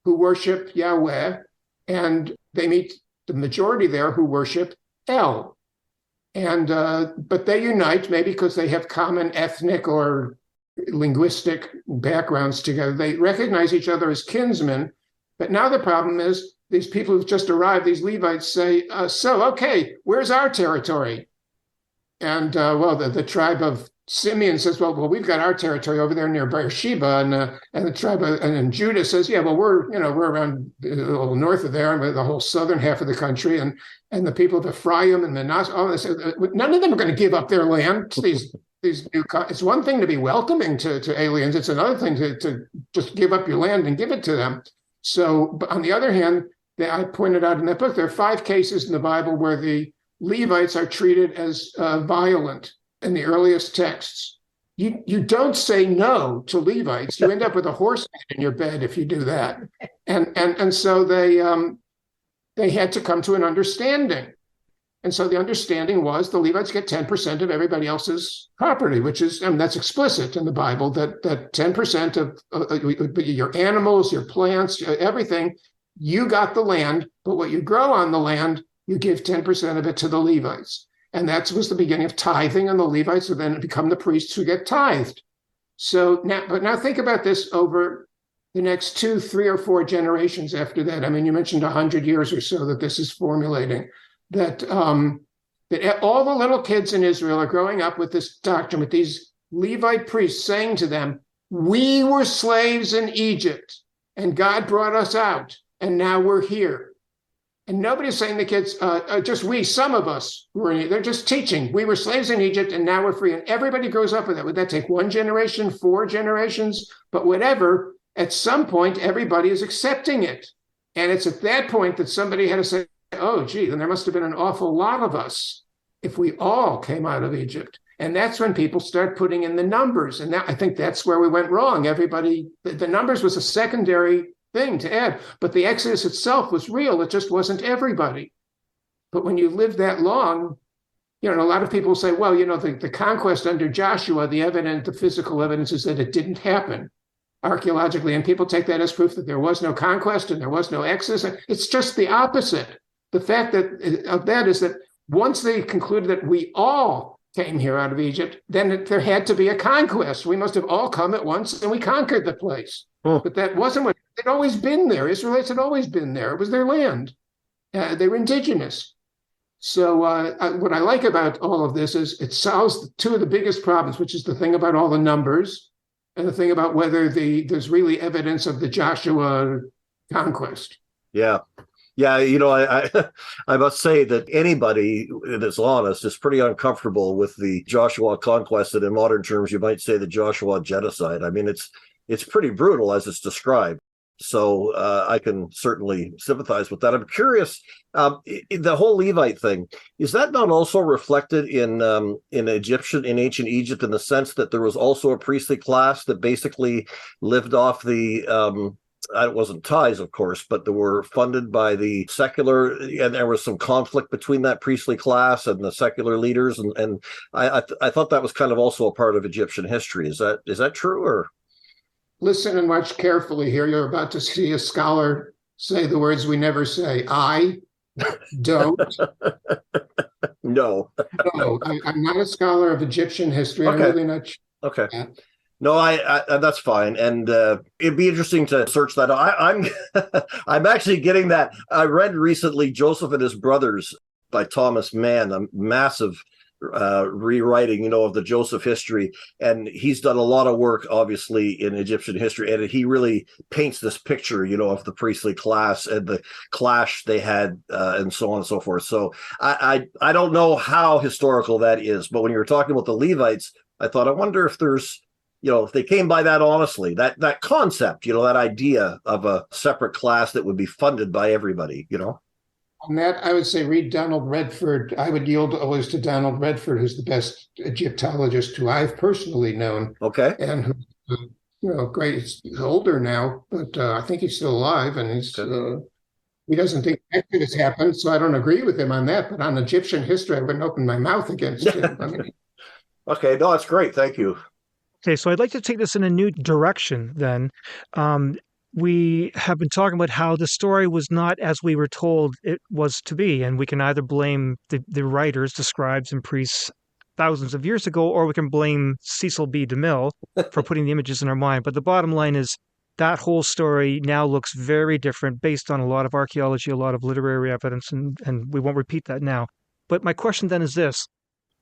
who worship Yahweh, and they meet the majority there who worship El. And but they unite, maybe because they have common ethnic or linguistic backgrounds together. They recognize each other as kinsmen. But now the problem is these people who've just arrived, these Levites say, okay, where's our territory? And the tribe of Simeon says, well, we've got our territory over there near Beersheba, and the tribe and Judah says, yeah, well, we're around a little north of there, and the whole southern half of the country, and the people of Ephraim and Manasseh, all this, none of them are going to give up their land to these new. It's one thing to be welcoming to aliens; it's another thing to just give up your land and give it to them. So, but on the other hand, I pointed out in that book there are 5 cases in the Bible where the Levites are treated as violent. In the earliest texts, you don't say no to Levites. You end up with a horse in your bed if you do that. And so they had to come to an understanding. And so the understanding was the Levites get 10% of everybody else's property, which is, that's explicit in the Bible, that 10% of your animals, your plants, everything, you got the land, but what you grow on the land, you give 10% of it to the Levites. And that was the beginning of tithing, and the Levites would then become the priests who get tithed. So now think about this over the next 2, 3, or 4 generations after that. I mean, you mentioned 100 years or so that this is formulating, that all the little kids in Israel are growing up with this doctrine, with these Levite priests saying to them, we were slaves in Egypt, and God brought us out, and now we're here. And nobody's saying the kids, just we, some of us, they're just teaching. We were slaves in Egypt and now we're free. And everybody grows up with that. Would that take 1 generation, 4 generations? But whatever, at some point, everybody is accepting it. And it's at that point that somebody had to say, oh, gee, then there must have been an awful lot of us if we all came out of Egypt. And that's when people start putting in the numbers. And I think that's where we went wrong. The numbers was a secondary thing to add, but the Exodus itself was real. It just wasn't everybody. But when you live that long, a lot of people say, well, the conquest under Joshua, the physical evidence is that it didn't happen archaeologically, and people take that as proof that there was no conquest and there was no Exodus. It's just the opposite. The fact of that is that once they concluded that we all came here out of Egypt, then there had to be a conquest. We must have all come at once and we conquered the place. But that wasn't what they'd always been there. Israelites had always been there. It was their land. They were indigenous. So what I like about all of this is it solves two of the biggest problems, which is the thing about all the numbers and the thing about whether there's really evidence of the Joshua conquest. Yeah. Yeah, I must say that anybody that's honest is pretty uncomfortable with the Joshua conquest, and in modern terms, you might say the Joshua genocide. I mean, it's pretty brutal as it's described. So I can certainly sympathize with that. I'm curious, the whole Levite thing, is that not also reflected in ancient Egypt, in the sense that there was also a priestly class that basically lived off the it wasn't tithes, of course, but they were funded by the secular, and there was some conflict between that priestly class and the secular leaders, and I thought that was kind of also a part of Egyptian history. Is that true, or? Listen and watch carefully here. You're about to see a scholar say the words we never say. I don't. No. No, I'm not a scholar of Egyptian history. Okay. I'm really not sure. Okay. No, I that's fine, and it'd be interesting to search that. I'm I'm actually getting that. I read recently Joseph and His Brothers by Thomas Mann, a massive rewriting, of the Joseph history, and he's done a lot of work, obviously, in Egyptian history, and he really paints this picture, of the priestly class and the clash they had, and so on and so forth. So I don't know how historical that is, but when you were talking about the Levites, I thought, I wonder if there's, if they came by that honestly, that concept, that idea of a separate class that would be funded by everybody, On that, I would say read Donald Redford. I would yield always to Donald Redford, who's the best Egyptologist who I've personally known. Okay. And who, great. He's older now, but I think he's still alive, and he doesn't think Exodus happened, so I don't agree with him on that. But on Egyptian history, I wouldn't open my mouth against him. Okay, no, that's great. Thank you. Okay, so I'd like to take this in a new direction then. We have been talking about how the story was not as we were told it was to be, and we can either blame the writers, the scribes and priests thousands of years ago, or we can blame Cecil B. DeMille for putting the images in our mind. But the bottom line is that whole story now looks very different based on a lot of archaeology, a lot of literary evidence, and we won't repeat that now. But my question then is this.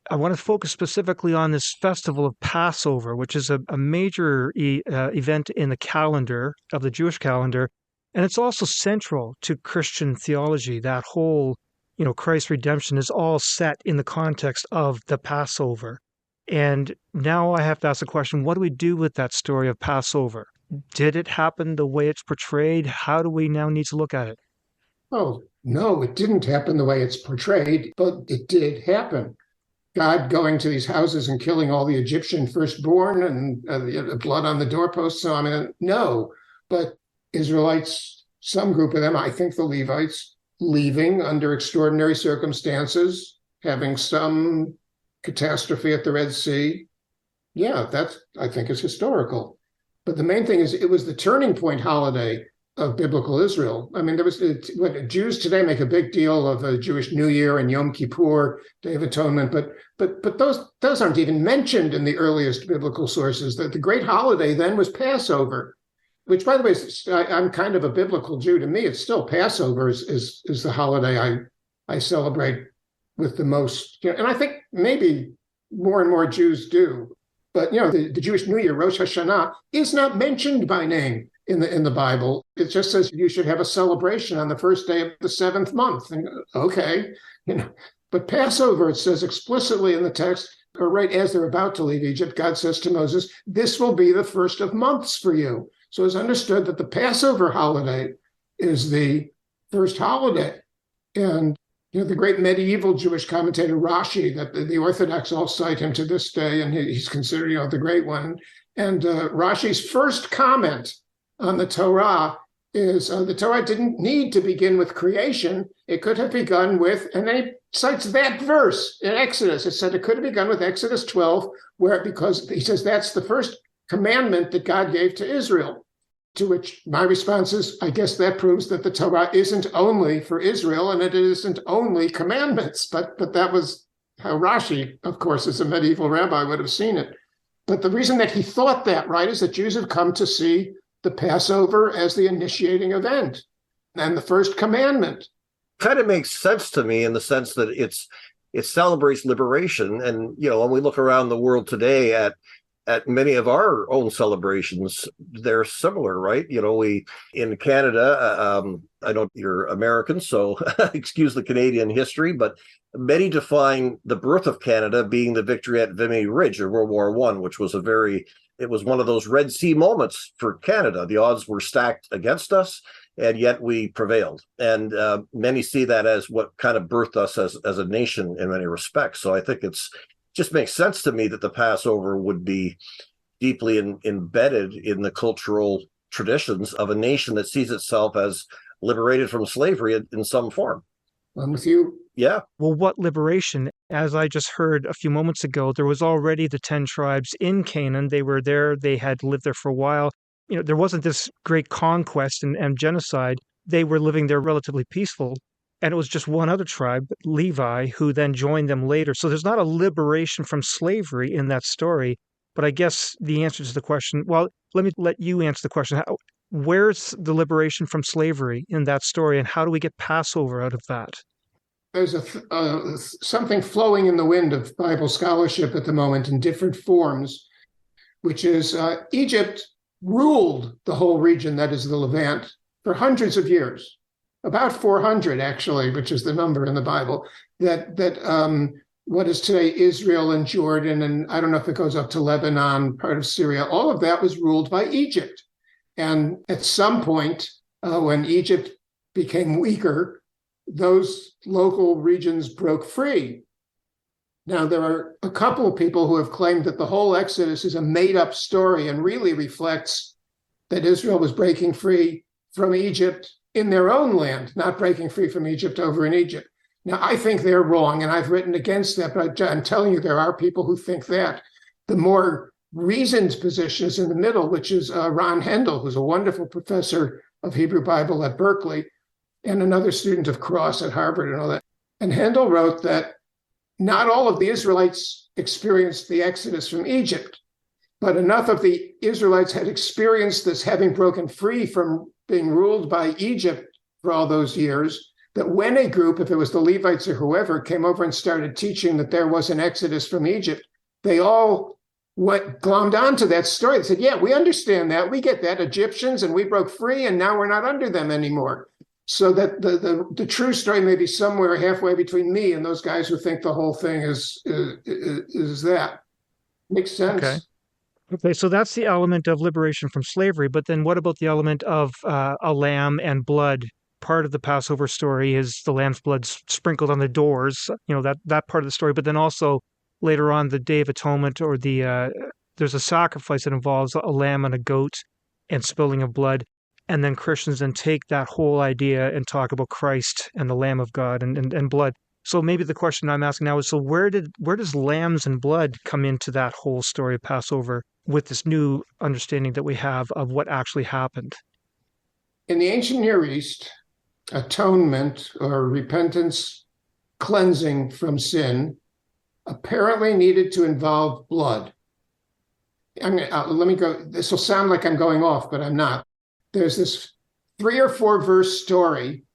I want to focus specifically on this festival of Passover, which is a major event in the calendar of the Jewish calendar. And it's also central to Christian theology. That whole, Christ's redemption is all set in the context of the Passover. And now I have to ask the question, what do we do with that story of Passover? Did it happen the way it's portrayed? How do we now need to look at it? Oh, no, it didn't happen the way it's portrayed, but it did happen. God going to these houses and killing all the Egyptian firstborn and the blood on the doorposts. So, no, but Israelites, some group of them, I think the Levites, leaving under extraordinary circumstances, having some catastrophe at the Red Sea. Yeah, that I think is historical. But the main thing is it was the turning point holiday of biblical Israel. There was what Jews today make a big deal of a Jewish New Year and Yom Kippur, Day of Atonement, but those aren't even mentioned in the earliest biblical sources. That the great holiday then was Passover, which, by the way, I'm kind of a biblical Jew. To me, it's still Passover is the holiday I celebrate with the most. And I think maybe more and more Jews do. But the Jewish New Year, Rosh Hashanah, is not mentioned by name in the Bible. It just says you should have a celebration on the first day of the seventh month. And, okay, but Passover, it says explicitly in the text, or right as they're about to leave Egypt, God says to Moses, "This will be the first of months for you." So it's understood that the Passover holiday is the first holiday. And the great medieval Jewish commentator Rashi, that the Orthodox all cite him to this day, and he's considered, the great one. And Rashi's first comment on the Torah is the Torah didn't need to begin with creation. It could have begun with, and then he cites that verse in Exodus. It said it could have begun with Exodus 12, because he says that's the first commandment that God gave to Israel. To which my response is, I guess that proves that the Torah isn't only for Israel and it isn't only commandments. But that was how Rashi, of course, as a medieval rabbi, would have seen it. But the reason that he thought that, right, is that Jews have come to see the Passover as the initiating event and the first commandment. kind of makes sense to me in the sense that it celebrates liberation. And when we look around the world today at many of our own celebrations, they're similar, right? We in Canada, I know you're American, so excuse the Canadian history, but many define the birth of Canada being the victory at Vimy Ridge in World War I, which was it was one of those Red Sea moments for Canada. The odds were stacked against us, and yet we prevailed. And many see that as what kind of birthed us as a nation in many respects. So I think just makes sense to me that the Passover would be deeply embedded in the cultural traditions of a nation that sees itself as liberated from slavery in some form. I'm with you. Yeah. Well, what liberation? As I just heard a few moments ago, there was already the 10 tribes in Canaan. They were there. They had lived there for a while. There wasn't this great conquest and genocide. They were living there relatively peaceful. And it was just one other tribe, Levi, who then joined them later. So there's not a liberation from slavery in that story. But I guess the answer to the question, well, let me let you answer the question. Where's the liberation from slavery in that story, and how do we get Passover out of that? There's something flowing in the wind of Bible scholarship at the moment in different forms, which is Egypt ruled the whole region, that is the Levant, for hundreds of years, about 400 actually, which is the number in the Bible, that what is today Israel and Jordan, and I don't know if it goes up to Lebanon, part of Syria, all of that was ruled by Egypt. And at some point, when Egypt became weaker, those local regions broke free. Now, there are a couple of people who have claimed that the whole Exodus is a made-up story and really reflects that Israel was breaking free from Egypt in their own land, not breaking free from Egypt over in Egypt. Now, I think they're wrong, and I've written against that, but I'm telling you, there are people who think that. The more reasoned position is in the middle, which is Ron Hendel, who's a wonderful professor of Hebrew Bible at Berkeley, and another student of Cross at Harvard and all that. And Hendel wrote that not all of the Israelites experienced the Exodus from Egypt, but enough of the Israelites had experienced this, having broken free from being ruled by Egypt for all those years, that when a group, if it was the Levites or whoever, came over and started teaching that there was an Exodus from Egypt, they all glommed onto that story. They said, yeah, we understand that. We get that. Egyptians, and we broke free, and now we're not under them anymore. So that the true story may be somewhere halfway between me and those guys who think the whole thing is that. Makes sense. Okay, so that's the element of liberation from slavery. But then what about the element of a lamb and blood? Part of the Passover story is the lamb's blood sprinkled on the doors, that part of the story. But then also later on, the Day of Atonement, or there's a sacrifice that involves a lamb and a goat and spilling of blood. And then Christians then take that whole idea and talk about Christ and the Lamb of God and blood. So maybe the question I'm asking now is, so where does lambs and blood come into that whole story of Passover with this new understanding that we have of what actually happened? In the ancient Near East, atonement or repentance, cleansing from sin, apparently needed to involve blood. Let me go. This will sound like I'm going off, but I'm not. There's this 3 or 4 verse story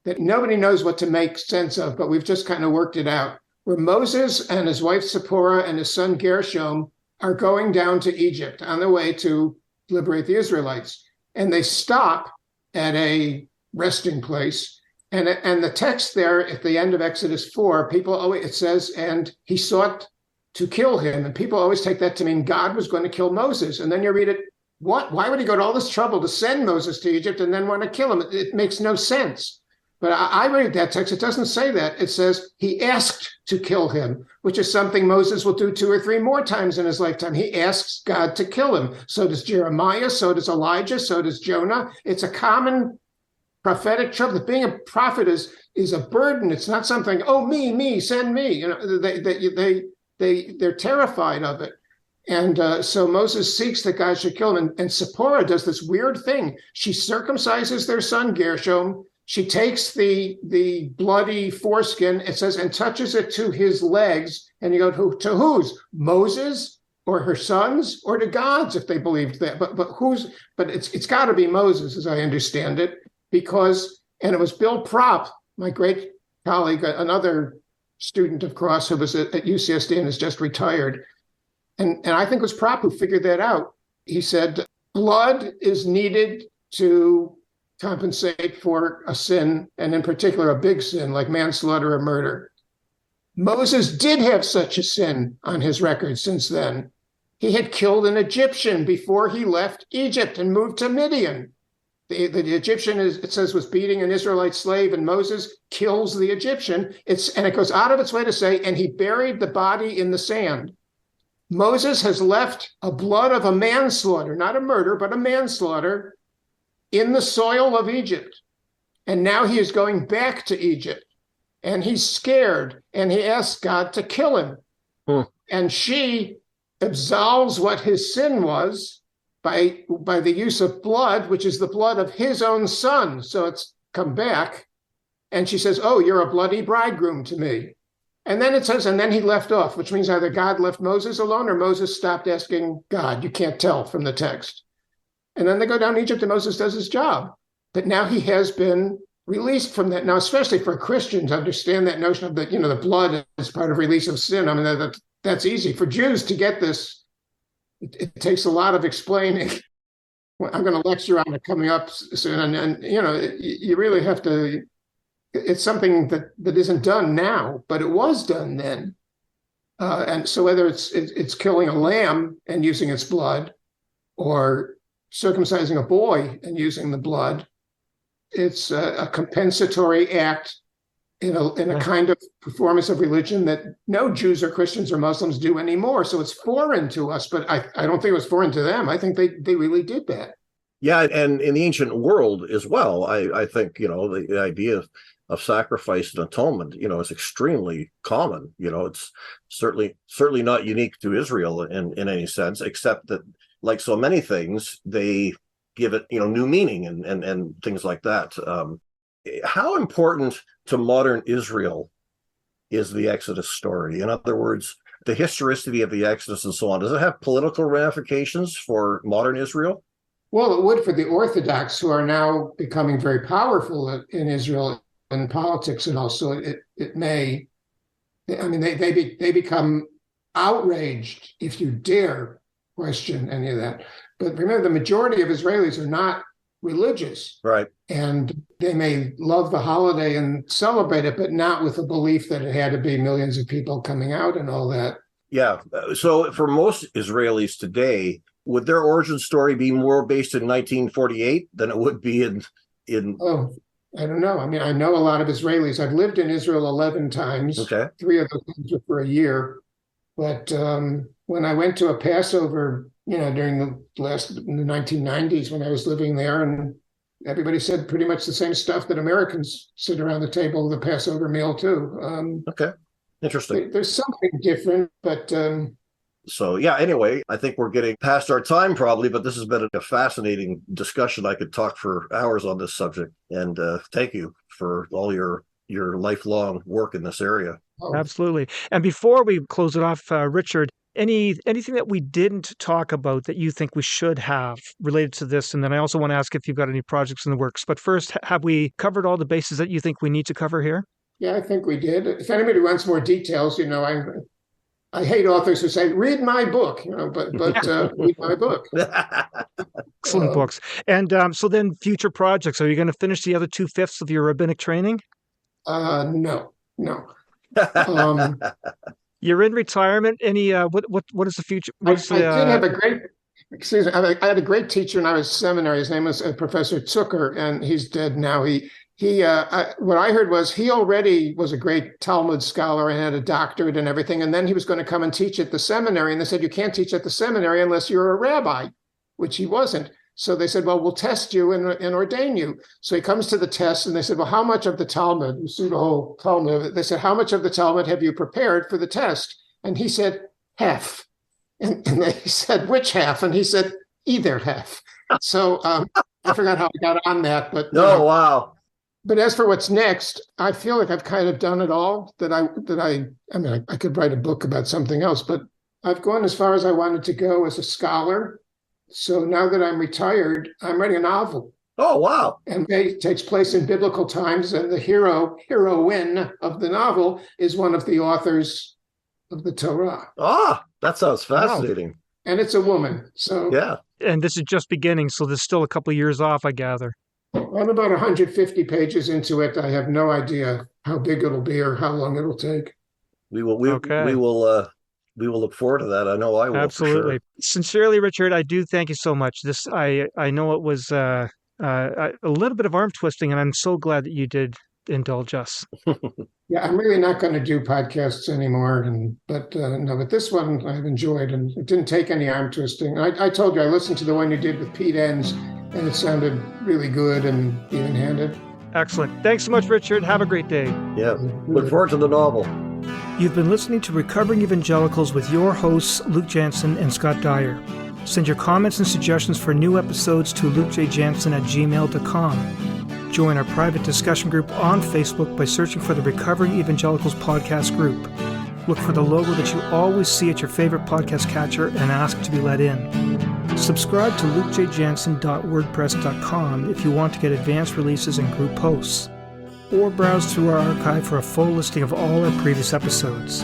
that nobody knows what to make sense of, but we've just kind of worked it out, where Moses and his wife Zipporah and his son Gershom are going down to Egypt on their way to liberate the Israelites. And they stop at a resting place. And the text there at the end of Exodus 4, it says, and he sought to kill him. And people always take that to mean God was going to kill Moses. And then you read it, what? Why would he go to all this trouble to send Moses to Egypt and then want to kill him? It makes no sense. But I read that text. It doesn't say that. It says he asked to kill him, which is something Moses will do 2 or 3 more times in his lifetime. He asks God to kill him. So does Jeremiah. So does Elijah. So does Jonah. It's a common prophetic trouble. That being a prophet is a burden. It's not something, oh, me, send me. They're terrified of it. And so Moses seeks that God should kill him. And Zipporah does this weird thing. She circumcises their son Gershom. She takes the bloody foreskin, it says, and touches it to his legs. And you go, to whose? Moses or her sons or to God's, if they believed that. But it's got to be Moses, as I understand it, because, and it was Bill Propp, my great colleague, another student of Cross who was at UCSD and has just retired, and I think it was Propp who figured that out. He said, blood is needed to compensate for a sin, and in particular, a big sin like manslaughter or murder. Moses did have such a sin on his record since then. He had killed an Egyptian before he left Egypt and moved to Midian. The Egyptian, it says, was beating an Israelite slave, and Moses kills the Egyptian. And it goes out of its way to say, and he buried the body in the sand. Moses has left a blood of a manslaughter, not a murder, but a manslaughter, in the soil of Egypt. And now he is going back to Egypt. And he's scared, and he asks God to kill him. And she absolves what his sin was by the use of blood, which is the blood of his own son. So it's come back. And she says, oh, you're a bloody bridegroom to me. And then it says, and then he left off, which means either God left Moses alone or Moses stopped asking God. You can't tell from the text. And then they go down to Egypt and Moses does his job. But now he has been released from that. Now, especially for Christians, to understand that notion of the blood is part of release of sin. I mean, that's easy. For Jews to get this, it takes a lot of explaining. I'm going to lecture on it coming up soon. And you really have to, it's something that isn't done now, but it was done then. And so whether it's killing a lamb and using its blood, or circumcising a boy and using the blood, it's a compensatory act in a kind of performance of religion that no Jews or Christians or Muslims do anymore. So it's foreign to us, but I don't think it was foreign to them. I think they really did that. Yeah, and in the ancient world as well, I think, the idea of sacrifice and atonement, is extremely common. It's certainly not unique to Israel in any sense, except that, like so many things, they give it, new meaning and things like that. How important to modern Israel is the Exodus story? In other words, the historicity of the Exodus and so on, does it have political ramifications for modern Israel? Well, it would for the Orthodox, who are now becoming very powerful in Israel in politics, and also it may, I mean, they become outraged if you dare question any of that. But remember, the majority of Israelis are not religious. Right. And they may love the holiday and celebrate it, but not with the belief that it had to be millions of people coming out and all that. Yeah. So for most Israelis today, would their origin story be more based in 1948 than it would be in? Oh, I don't know. I mean, I know a lot of Israelis. I've lived in Israel 11 times. Okay. 3 of those times were for a year. But when I went to a Passover, during the 1990s, when I was living there, and everybody said pretty much the same stuff that Americans sit around the table of the Passover meal too. Okay, interesting. There's something different, but so yeah. Anyway, I think we're getting past our time probably, but this has been a fascinating discussion. I could talk for hours on this subject, and thank you for all your lifelong work in this area. Oh. Absolutely. And before we close it off, Richard, anything that we didn't talk about that you think we should have related to this? And then I also want to ask if you've got any projects in the works. But first, have we covered all the bases that you think we need to cover here? Yeah, I think we did. If anybody wants more details, I hate authors who say, read my book, but read my book. Excellent books. And so then future projects, are you going to finish the other 2/5 of your rabbinic training? No. You're in retirement. Any what is the future? I did have a great, excuse me, I had a great teacher when I was seminary. His name was Professor Zucker, and he's dead now. What I heard was he already was a great Talmud scholar and had a doctorate and everything, and then he was going to come and teach at the seminary, and they said, you can't teach at the seminary unless you're a rabbi, which he wasn't. So they said, well, we'll test you and ordain you. So he comes to the test, and they said, well, how much of the Talmud, you see the whole Talmud, they said, how much of the Talmud have you prepared for the test? And he said, half. And they said, which half? And he said, either half. So I forgot how I got on that. But Wow. But as for what's next, I feel like I've kind of done it all. I could write a book about something else, but I've gone as far as I wanted to go as a scholar. So now that I'm retired, I'm writing a novel. Oh, wow. And it takes place in biblical times, and the heroine of the novel is one of the authors of the Torah. Ah, that sounds Wow. fascinating. And it's a woman. So Yeah. And this is just beginning, so there's still a couple of years off, I gather. I'm about 150 pages into it. I have no idea how big it'll be or how long it'll take. We will Okay. we will look forward to that. I know I will. Absolutely. For sure. Sincerely, Richard, I do thank you so much. I know it was a little bit of arm twisting, and I'm so glad that you did indulge us. Yeah, I'm really not going to do podcasts anymore. But this one I've enjoyed, and it didn't take any arm twisting. I told you I listened to the one you did with Pete Enns, and it sounded really good and even-handed. Excellent. Thanks so much, Richard. Have a great day. Yeah. Look forward to the novel. You've been listening to Recovering Evangelicals with your hosts, Luke Jansen and Scott Dyer. Send your comments and suggestions for new episodes to lukejjansen@gmail.com. Join our private discussion group on Facebook by searching for the Recovering Evangelicals podcast group. Look for the logo that you always see at your favorite podcast catcher and ask to be let in. Subscribe to lukejjansen.wordpress.com if you want to get advanced releases and group posts, or browse through our archive for a full listing of all our previous episodes.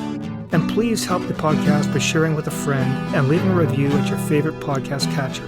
And please help the podcast by sharing with a friend and leaving a review at your favorite podcast catcher.